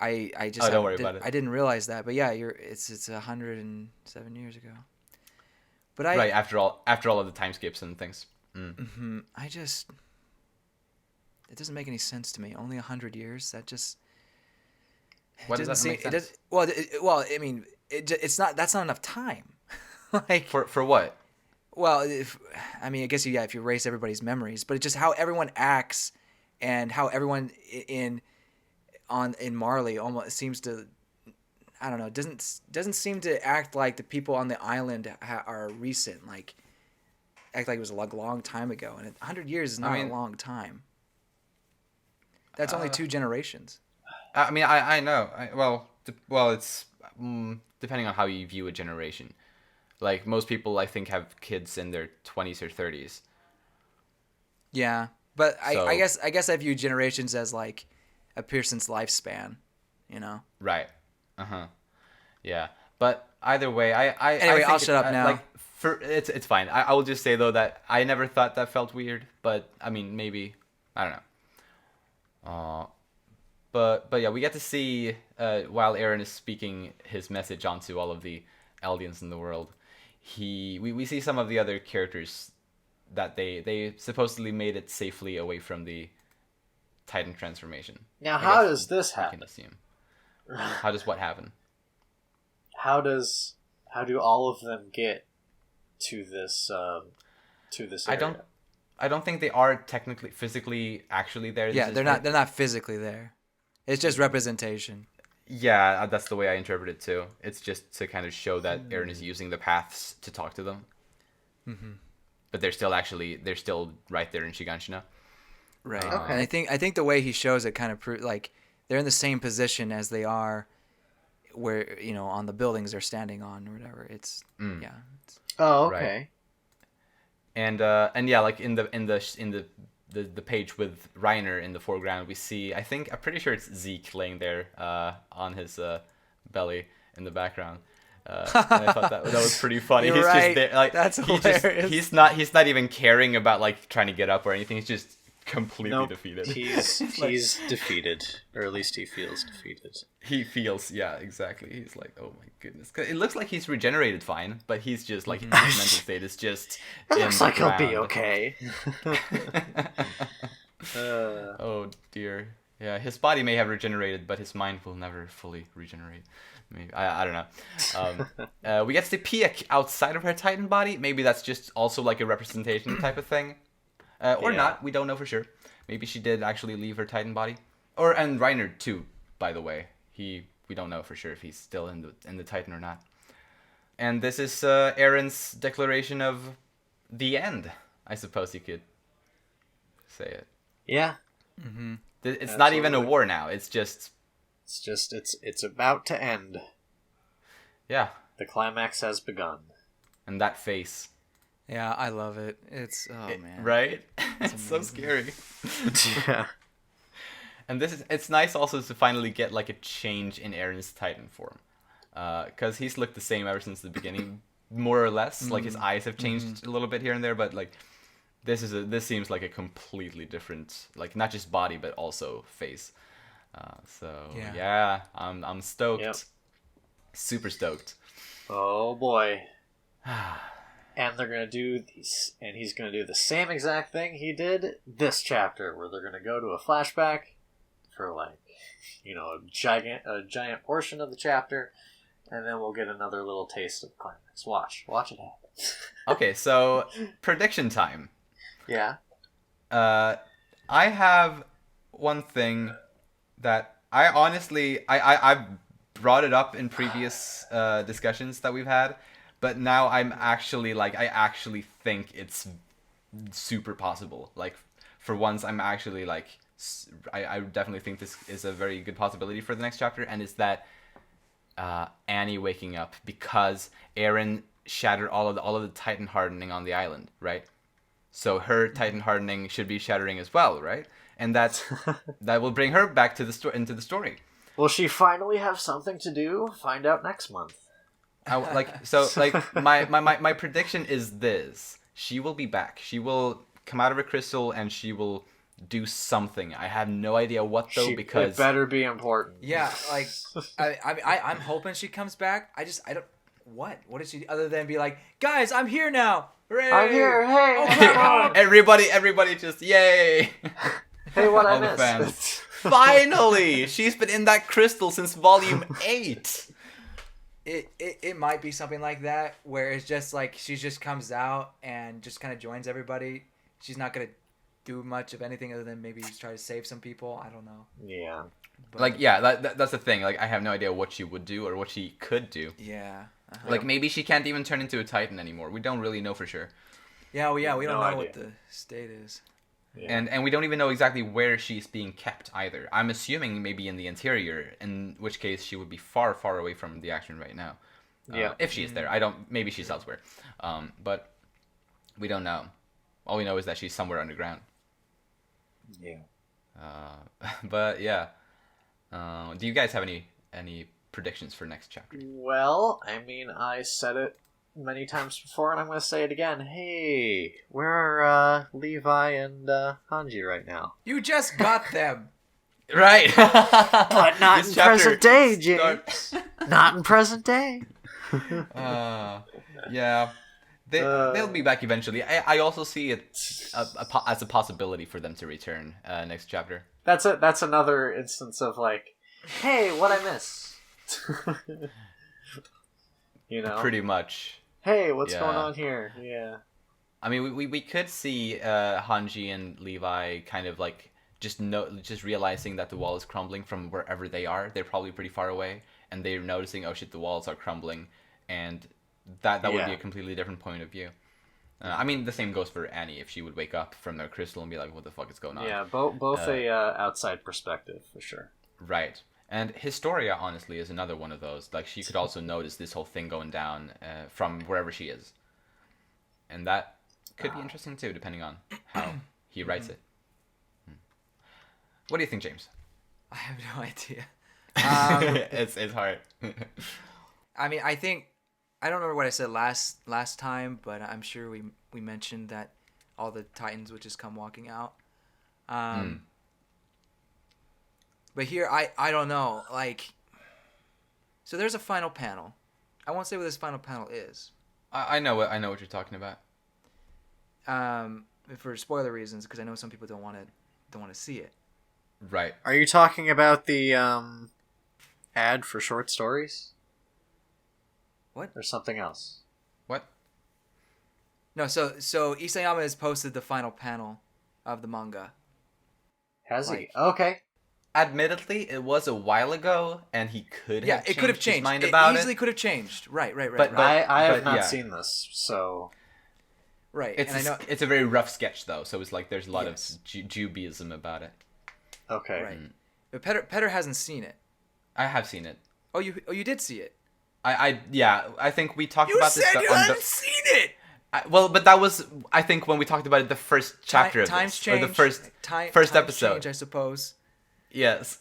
I just don't worry about it. I didn't realize that, but yeah, it's 107 years ago. But right after all of the time skips and things. It doesn't make any sense to me. Only 100 years. That just. Why does that make sense? Well, I mean, it's not. That's not enough time. Like for what? Well, I guess if you erase everybody's memories, but it's just how everyone acts, and how everyone in Marley almost seems to, I don't know, doesn't seem to act like the people on the island are recent. Like, act like it was a long time ago, and 100 years is not a long time. That's only 2 generations. I mean, I know. Well, it's depending on how you view a generation. Like, most people, I think, have kids in their 20s or 30s. Yeah, but I guess I view generations as like a person's lifespan, you know? Right. Yeah. But either way, Anyway, I'll shut up now. Like, it's fine. I will just say though that I never thought that felt weird, but I mean, maybe, I don't know. But yeah, we get to see while Eren is speaking his message onto all of the Eldians in the world, we see some of the other characters that they supposedly made it safely away from the Titan transformation. Now, how does this You happen? can assume. How does what happen? How do all of them get to this area? I don't think they are technically physically actually there. Yeah, they're not physically there. It's just representation. Yeah, that's the way I interpret it too. It's just to kind of show that Eren is using the paths to talk to them. But they're still right there in Shiganshina. Right. Okay. And I think the way he shows it kind of proves like they're in the same position as they are where, you know, on the buildings they're standing on or whatever. It's yeah. Oh, okay. Right. And yeah, like in the page with Reiner in the foreground, we see, I'm pretty sure it's Zeke laying there on his belly in the background. And I thought that was pretty funny. You're He's right. just there, like, That's hilarious. he's not even caring about like trying to get up or anything. He's just completely defeated. He's defeated, or at least he feels defeated. He feels, yeah, exactly. He's like, oh my goodness. 'Cause it looks like he's regenerated fine, but he's just like his mental state is just. It looks like he'll be ground. okay. Oh dear. Yeah, his body may have regenerated, but his mind will never fully regenerate. Maybe I don't know. We get to see Pia outside of her Titan body. Maybe that's just also like a representation type of thing, or not. We don't know for sure. Maybe she did actually leave her Titan body, and Reiner too. By the way, we don't know for sure if he's still in the Titan or not. And this is Eren's declaration of the end. I suppose you could say it. Yeah. Mm-hmm. It's not even a war now. It's about to end. Yeah. The climax has begun. And that face. Yeah, I love it. It's man. Right? It's so scary. Yeah. And it's nice also to finally get like a change in Eren's Titan form. Because he's looked the same ever since the beginning, more or less. Like his eyes have changed a little bit here and there, but like this seems like a completely different, like not just body but also face. So yeah, I'm stoked. Yep. Super stoked. Oh boy. And they're gonna do these, and he's gonna do the same exact thing he did this chapter, where they're gonna go to a flashback for like, a giant portion of the chapter, and then we'll get another little taste of the climax. Watch it happen. Okay, so prediction time. Yeah. I have one thing that I honestly I've brought it up in previous discussions that we've had, but now I'm actually I actually think it's super possible. Like for once, I'm actually I definitely think this is a very good possibility for the next chapter, and it's that Annie waking up because Eren shattered all of the Titan hardening on the island, right? So her Titan hardening should be shattering as well, right? And that will bring her back to into the story. Will she finally have something to do? Find out next month. My prediction is this: she will be back. She will come out of her crystal and she will do something. I have no idea what though, because it better be important. Yeah, like I'm hoping she comes back. I don't. What is she other than be like, guys, I'm here now. Hooray! I'm here. Hey, oh my God. everybody just yay. Hey, what All I the fans. missed. Finally, she's been in that crystal since volume 8. It might be something like that where it's just like she just comes out and just kind of joins everybody. She's not gonna do much of anything other than maybe try to save some people. I don't know. Yeah. But, That's the thing. Like I have no idea what she would do or what she could do. Yeah. Uh-huh. Like maybe she can't even turn into a Titan anymore. We don't really know for sure. Yeah, we don't know idea. what the state is. Yeah. And we don't even know exactly where she's being kept either. I'm assuming maybe in the interior, in which case she would be far, far away from the action right now. Yeah. If she is there. Maybe she's elsewhere. But we don't know. All we know is that she's somewhere underground. Yeah. But yeah. Do you guys have any predictions for next chapter? Well, I mean, I said it many times before, and I'm going to say it again. Hey, where are Levi and Hanji right now? You just got them. Right. But not in present day, James. Not in present day. Yeah. They'll be back eventually. I also see it as a possibility for them to return next chapter. That's another instance of like, hey, what I miss? Pretty much. Hey, what's going on here? Yeah. I mean, we could see Hanji and Levi kind of like just realizing that the wall is crumbling from wherever they are. They're probably pretty far away, and they're noticing, oh shit, the walls are crumbling, and that would be a completely different point of view. I mean, the same goes for Annie if she would wake up from their crystal and be like, what the fuck is going on? Yeah, both a outside perspective for sure. Right. And Historia, honestly, is another one of those. Like, she could also notice this whole thing going down from wherever she is. And that could be interesting, too, depending on how he writes it. What do you think, James? I have no idea. It's hard. I mean, I don't remember what I said last time, but I'm sure we mentioned that all the Titans would just come walking out. But here, I don't know. Like, so there's a final panel. I won't say what this final panel is. I know what you're talking about. For spoiler reasons, because I know some people don't want to see it. Right. Are you talking about the ad for short stories? What? Or something else? What? No, so Isayama has posted the final panel of the manga. Has Like- he? Okay. Admittedly, it was a while ago, and he could have It could have his changed. mind It about easily it. could have changed. Right. But- I have not yeah. seen this, so... Right. It's And I know. it's a very rough sketch though, so it's like there's a lot Yes. of Jubyism about it. Okay. Right. But Petter hasn't seen it. I have seen it. Oh, you did see it. I think we talked You about this said you on hadn't seen it. well, but that was I think when we talked about it the first chapter of Times this, change. or the first Times episode. change, I suppose. Yes.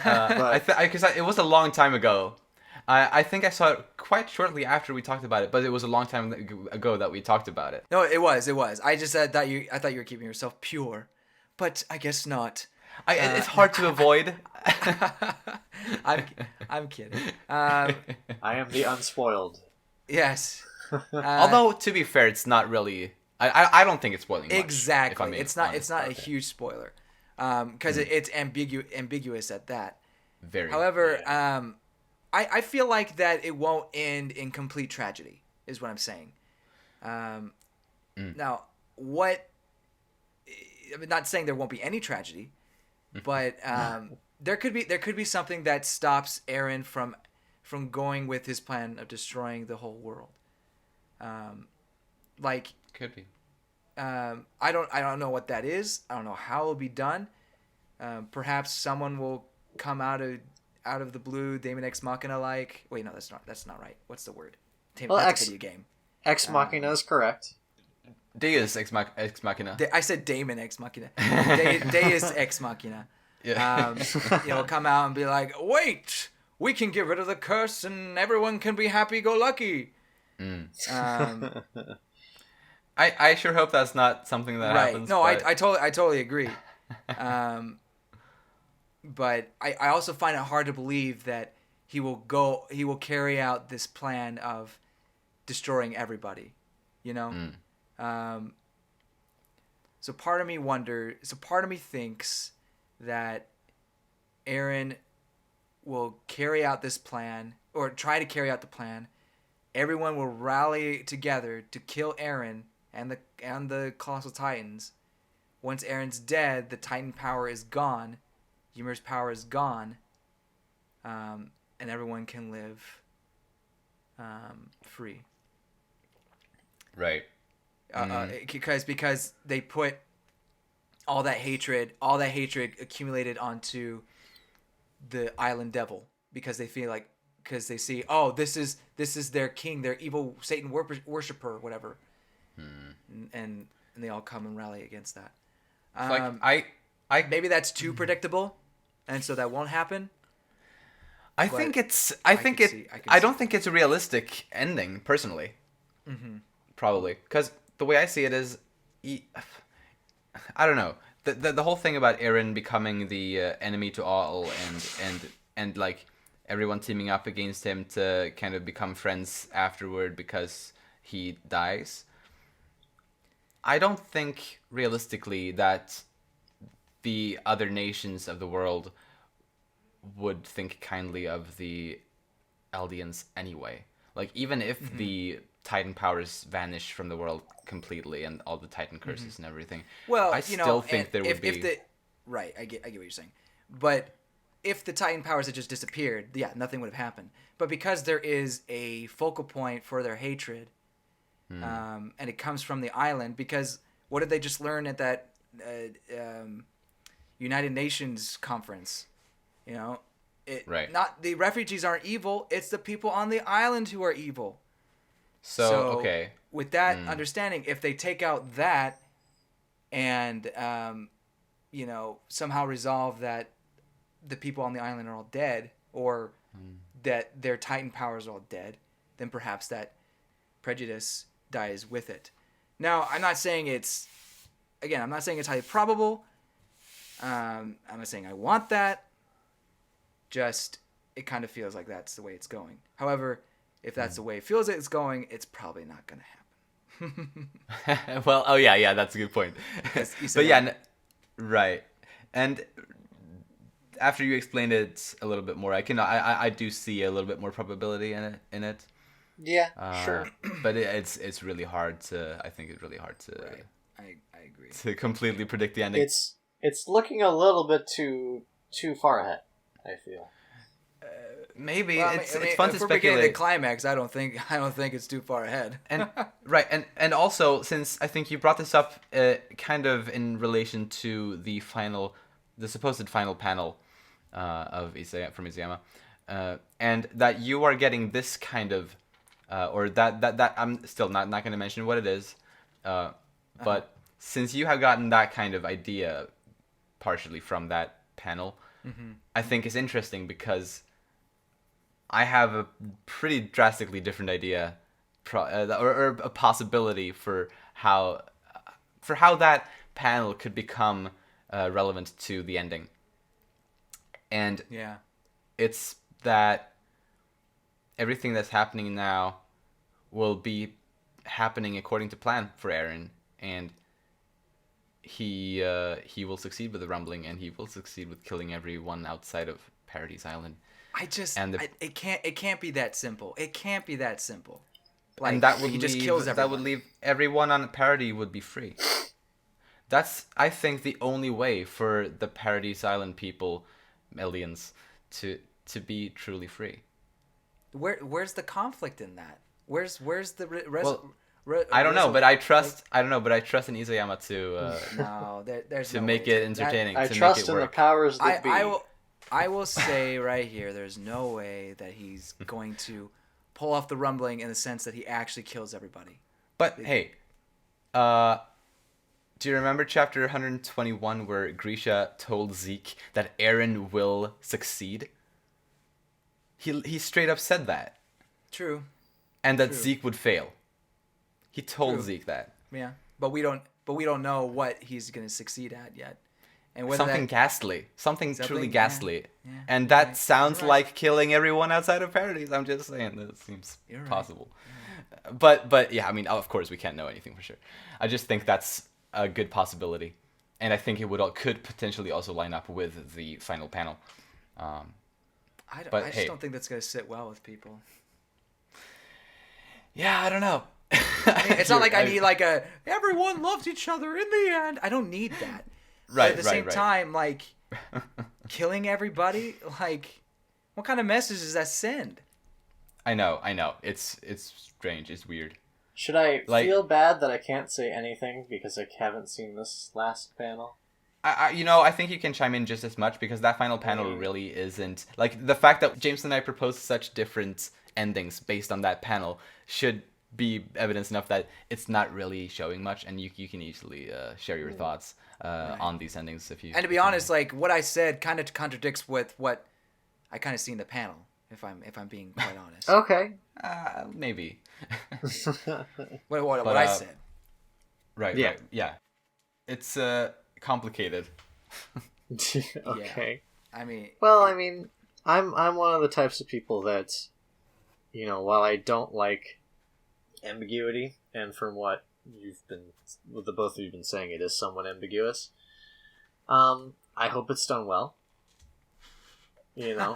But- Because it was a long time ago. I think I saw it quite shortly after we talked about it, but it was a long time ago that we talked about it. No, it was. I just said that I thought you were keeping yourself pure, but I guess not. It's hard to avoid. I'm kidding. I am the unspoiled. Yes. Although to be fair, it's not really. I don't think it's spoiling much, if I'm Exactly. being It's not honest. a huge spoiler, because it's ambiguous at that. Very. However, I feel like that it won't end in complete tragedy, is what I'm saying. Now, what? I'm not saying there won't be any tragedy, but there could be something that stops Eren from going with his plan of destroying the whole world. Like, Could be. I don't know what that is. I don't know how it'll be done. Perhaps someone will come out of the blue, Daemon Ex Machina like. Wait, no, that's not right. What's the word? Well, That's a video game. Ex Machina is correct. Deus Ex Machina. I said Daemon Ex Machina. Deus Ex Machina. Yeah. Come out and be like, wait, we can get rid of the curse and everyone can be happy-go-lucky. I sure hope that's not something that Right. happens. No, but... I totally agree. But I also find it hard to believe that he will carry out this plan of destroying everybody, you know? So part of me thinks that Eren will carry out this plan, or try to carry out the plan. Everyone will rally together to kill Eren and the Colossal Titans. Once Eren's dead, the Titan power is gone, Ymir's power is gone, and everyone can live free. Right. Because they put all that hatred accumulated onto the Island Devil, because they they see, oh, this is their king, their evil Satan worshiper, whatever, and they all come and rally against that. Maybe that's too predictable, and so that won't happen. I don't think it's a realistic ending, personally. Probably, because the way I see it is, I don't know, the whole thing about Eren becoming the enemy to all, and like everyone teaming up against him to kind of become friends afterward because he dies. I don't think realistically that the other nations of the world would think kindly of the Eldians anyway. Like, even if the Titan powers vanish from the world completely and all the Titan curses and everything, Well, I still think there would be... Right, I get what you're saying. But if the Titan powers had just disappeared, yeah, nothing would have happened. But because there is a focal point for their hatred, and it comes from the island, because what did they just learn at that United Nations conference? You know, Right. Not the refugees aren't evil; it's the people on the island who are evil. So okay. With that understanding, if they take out that and somehow resolve that the people on the island are all dead, or that their Titan powers are all dead, then perhaps that prejudice dies with it. Now, I'm not saying it's highly probable, I'm not saying I want that. Just it kind of feels like that's the way it's going. However, if that's the way it feels it's going, it's probably not going to happen. Well, oh yeah, that's a good point. But yeah, right. And after you explained it a little bit more, I do see a little bit more probability in it. Yeah, sure. But it's really hard to. I think it's really hard to. Right. I agree. To completely predict the ending. It's looking a little bit too far ahead, I feel. Maybe well, it's fun if to we're speculate. Beginning the climax, I don't think it's too far ahead. And right, and also since I think you brought this up, kind of in relation to the supposed final panel, of from Isayama, and that you are getting this kind of, or that I'm still not going to mention what it is, but since you have gotten that kind of idea, partially from that panel, I think is interesting because I have a pretty drastically different idea, or a possibility for how that panel could become relevant to the ending. And yeah, it's that everything that's happening now will be happening according to plan for Eren, and he will succeed with the rumbling, and he will succeed with killing everyone outside of Paradise Island. It can't be that simple. It can't be that simple. Like, and that would he just kills everyone. That would leave everyone on Paradise would be free. That's, I think, the only way for the Paradise Island people, millions, to be truly free. Where's the conflict in that? Where's the I don't know, but I trust in Isayama to no, there's to no make it entertaining. I to trust make it in work. the powers that be. I will say right here, there's no way that he's going to pull off the rumbling in the sense that he actually kills everybody. But hey, do you remember chapter 121 where Grisha told Zeke that Eren will succeed? He straight up said that. True. And that Zeke would fail. He told True. Zeke that. Yeah, but we don't know what he's going to succeed at yet. And something ghastly. Something truly ghastly. Yeah, and that sounds like killing everyone outside of Paradise. I'm just saying that seems possible. But yeah, I mean, of course we can't know anything for sure. I just think that's a good possibility. And I think it could potentially also line up with the final panel. I just don't think that's going to sit well with people. Yeah, I don't know. I mean, it's not like I need like everyone loves each other in the end. I don't need that. Right, but at the same time, like, killing everybody, like, what kind of message does that send? I know. It's strange. It's weird. Should I feel bad that I can't say anything because I haven't seen this last panel? I think you can chime in just as much because that final panel really isn't... Like, the fact that James and I proposed such different endings based on that panel should be evidence enough that it's not really showing much, and you can easily share your thoughts on these endings if you... And to be honest, like, what I said kind of contradicts with what I kind of see in the panel, if I'm being quite honest. Okay. Maybe. what I said. Right, yeah. Right, yeah. It's complicated. Okay. Yeah. I mean... Well, I mean, I'm one of the types of people that, you know, while I don't like ambiguity, and from what the both of you have been saying, it is somewhat ambiguous. I hope it's done well. You know.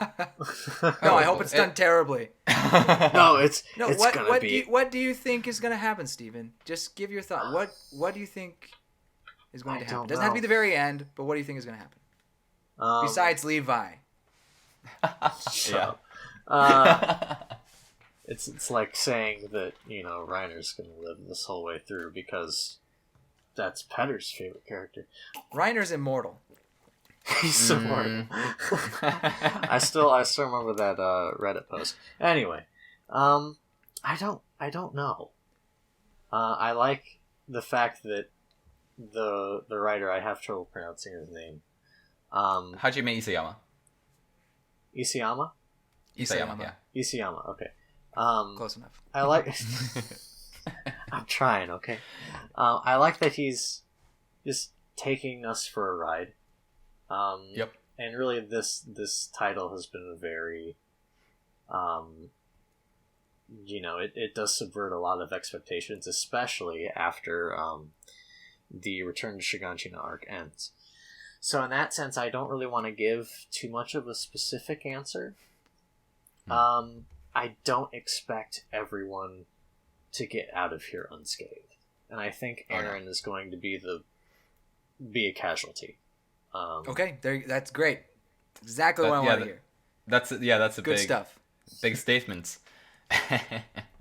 No, I hope it's done terribly. No, it's gonna be. What do you think is gonna happen, Steven? Just give your thought. What do you think is going to happen? Doesn't have to be the very end, but what do you think is gonna happen? Besides Levi. Yeah. It's like saying that, you know, Reiner's going to live this whole way through because that's Petter's favorite character. Reiner's immortal. He's immortal. I still remember that Reddit post. Anyway, I don't know. I like the fact that the writer, I have trouble pronouncing his name. Hajime Isayama. Isayama? Isayama, yeah. Isayama, okay. Close enough. I like... I'm trying, okay? I like that he's just taking us for a ride Yep. And really, this title has been very, it does subvert a lot of expectations, especially after the Return to Shiganshina arc ends. So in that sense, I don't really want to give too much of a specific answer. I don't expect everyone to get out of here unscathed, and I think Aaron is going to be a casualty. Okay, that's great. That's exactly what I want to hear. That's a good big stuff. Big statements.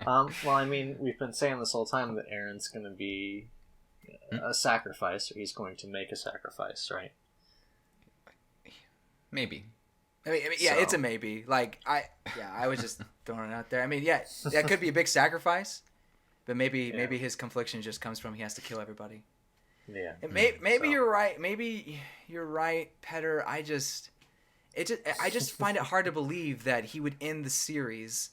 Well, I mean, we've been saying this whole time that Aaron's going to be a sacrifice, or he's going to make a sacrifice, right? Maybe. I mean, yeah, it's a maybe. Like I was just throwing it out there. I mean, yeah, that could be a big sacrifice, but maybe his confliction just comes from he has to kill everybody. Yeah. And maybe you're right. Maybe you're right, Petter. I just find it hard to believe that he would end the series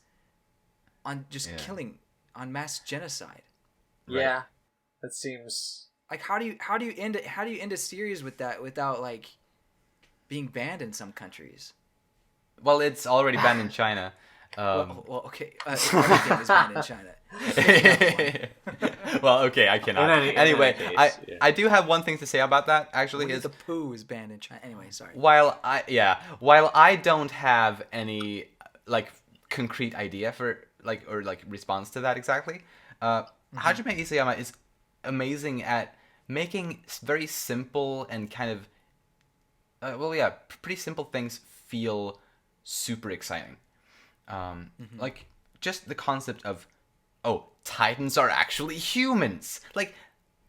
on just killing, on mass genocide. Right? Yeah, that seems like how do you end it? How do you end a series with that without like being banned in some countries? Well, it's already banned in China. Well, okay. Everything is banned in China. Well, okay, I cannot. Anyway, I do have one thing to say about that. Actually, the poo is banned in China. Anyway, sorry. While I don't have any like concrete idea for response to that exactly, Hajime Isayama is amazing at making very simple and kind of pretty simple things feel super exciting. Like just the concept of, Titans are actually humans. Like,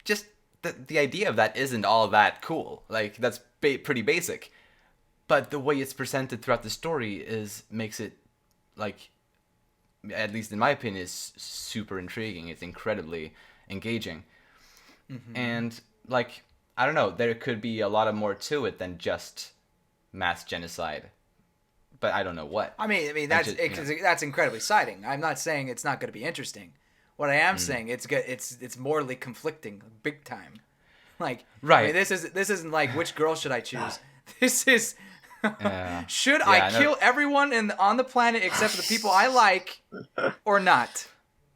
just the idea of that isn't all that cool. Like, that's pretty basic. But the way it's presented throughout the story makes it, like, at least in my opinion, is super intriguing. It's incredibly engaging. And, like, I don't know, there could be a lot of more to it than just mass genocide. But I don't know what. I mean that's incredibly exciting. I'm not saying it's not going to be interesting. What I am saying, it's good. It's morally conflicting, big time. Like, right. I mean, this isn't like which girl should I choose. This is should I kill everyone on the planet except for the people I like, or not?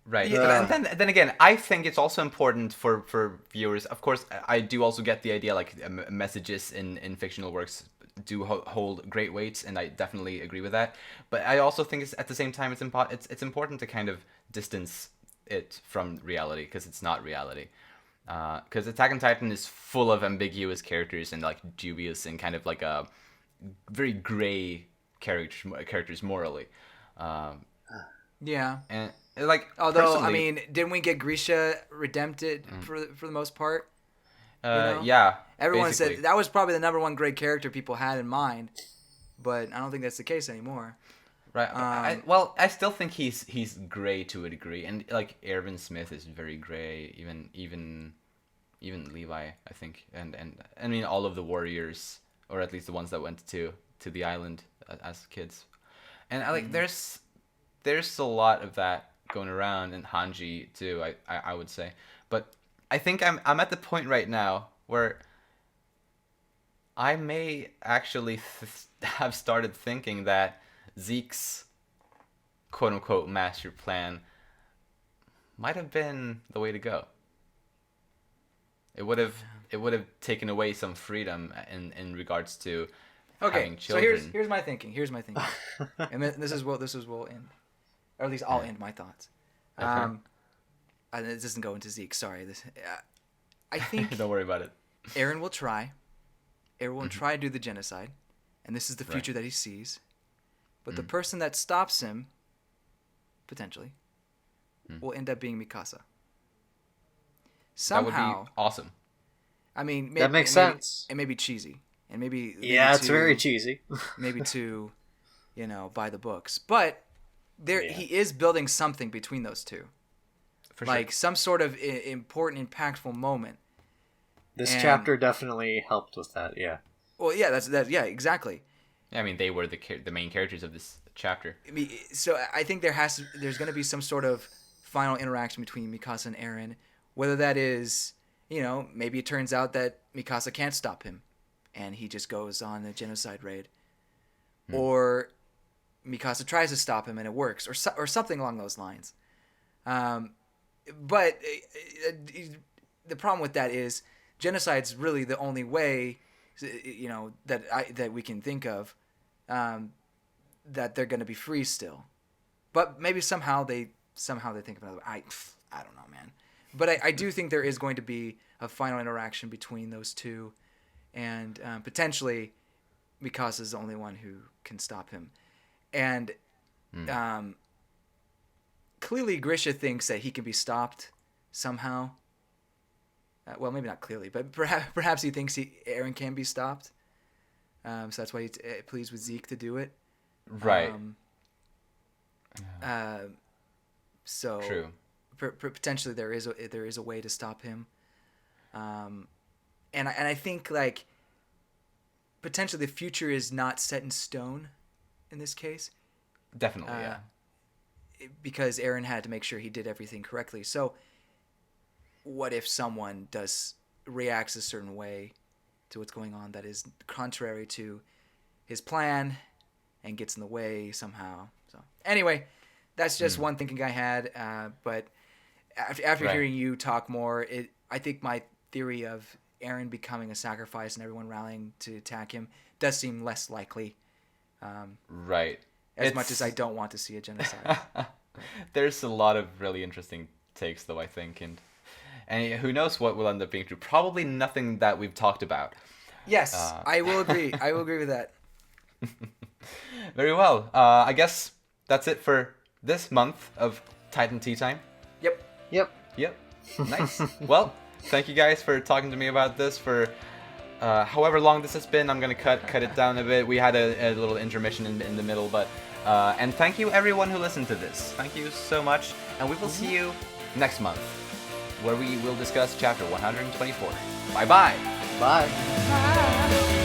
Right. And then again, I think it's also important for viewers. Of course, I do also get the idea, like, messages in fictional works do hold great weight, and I definitely agree with that. But I also think at the same time it's important to kind of distance it from reality, because it's not reality. Because Attack on Titan is full of ambiguous characters and like dubious and kind of like a very gray characters morally. Yeah. And like, although I mean, didn't we get Grisha redempted for the most part? Yeah. Everyone basically said that was probably the number one great character people had in mind, but I don't think that's the case anymore. Right. I still think he's gray to a degree, and like Erwin Smith is very gray. Even Levi, I think, and I mean all of the warriors, or at least the ones that went to the island as kids, and there's a lot of that going around, and Hanji too. I would say, but I think I'm at the point right now where I may actually have started thinking that Zeke's quote-unquote master plan might have been the way to go. It would have taken away some freedom in regards to having children. So here's my thinking. And this is what we'll end, or at least I'll end my thoughts. Okay. This doesn't go into Zeke. Sorry. I think don't worry about it. Eren will try. Eren will try to do the genocide, and this is the future that he sees. But the person that stops him, potentially, will end up being Mikasa. Somehow, that would be awesome. I mean, that makes sense. It may be cheesy, and maybe it's very cheesy. maybe too, by the books, but he is building something between those two. For like sure. some sort of important, impactful moment. This chapter definitely helped with that. Yeah. Well, yeah, yeah, exactly. Yeah, I mean, they were the main characters of this chapter. I mean, so I think there's going to be some sort of final interaction between Mikasa and Eren, whether that is, maybe it turns out that Mikasa can't stop him, and he just goes on a genocide raid, or Mikasa tries to stop him and it works, or something along those lines. But the problem with that is genocide's really the only way, that we can think of, that they're going to be free still. But maybe somehow they think of another way. I don't know, man. But I do think there is going to be a final interaction between those two, and potentially Mikasa's the only one who can stop him. And clearly Grisha thinks that he can be stopped somehow. Well, maybe not clearly, but perhaps he thinks Eren can be stopped. So that's why he's pleased with Zeke to do it. Right. So true. Potentially there is a way to stop him. And I think like potentially the future is not set in stone in this case. Definitely, yeah. Because Eren had to make sure he did everything correctly. So what if someone reacts a certain way to what's going on that is contrary to his plan and gets in the way somehow? So anyway, that's just one thinking I had. But after hearing you talk more, I think my theory of Eren becoming a sacrifice and everyone rallying to attack him does seem less likely. Right. As much as I don't want to see a genocide. There's a lot of really interesting takes, though, I think, and who knows what will end up being true. Probably nothing that we've talked about. Yes, I will agree. I will agree with that. Very well. I guess that's it for this month of Titan Tea Time. Yep. Nice. Well, thank you guys for talking to me about this for however long this has been. I'm gonna cut it down a bit. We had a little intermission in the middle, but and thank you everyone who listened to this. Thank you so much, and we will see you next month, where we will discuss chapter 124. Bye-bye. Bye. Bye.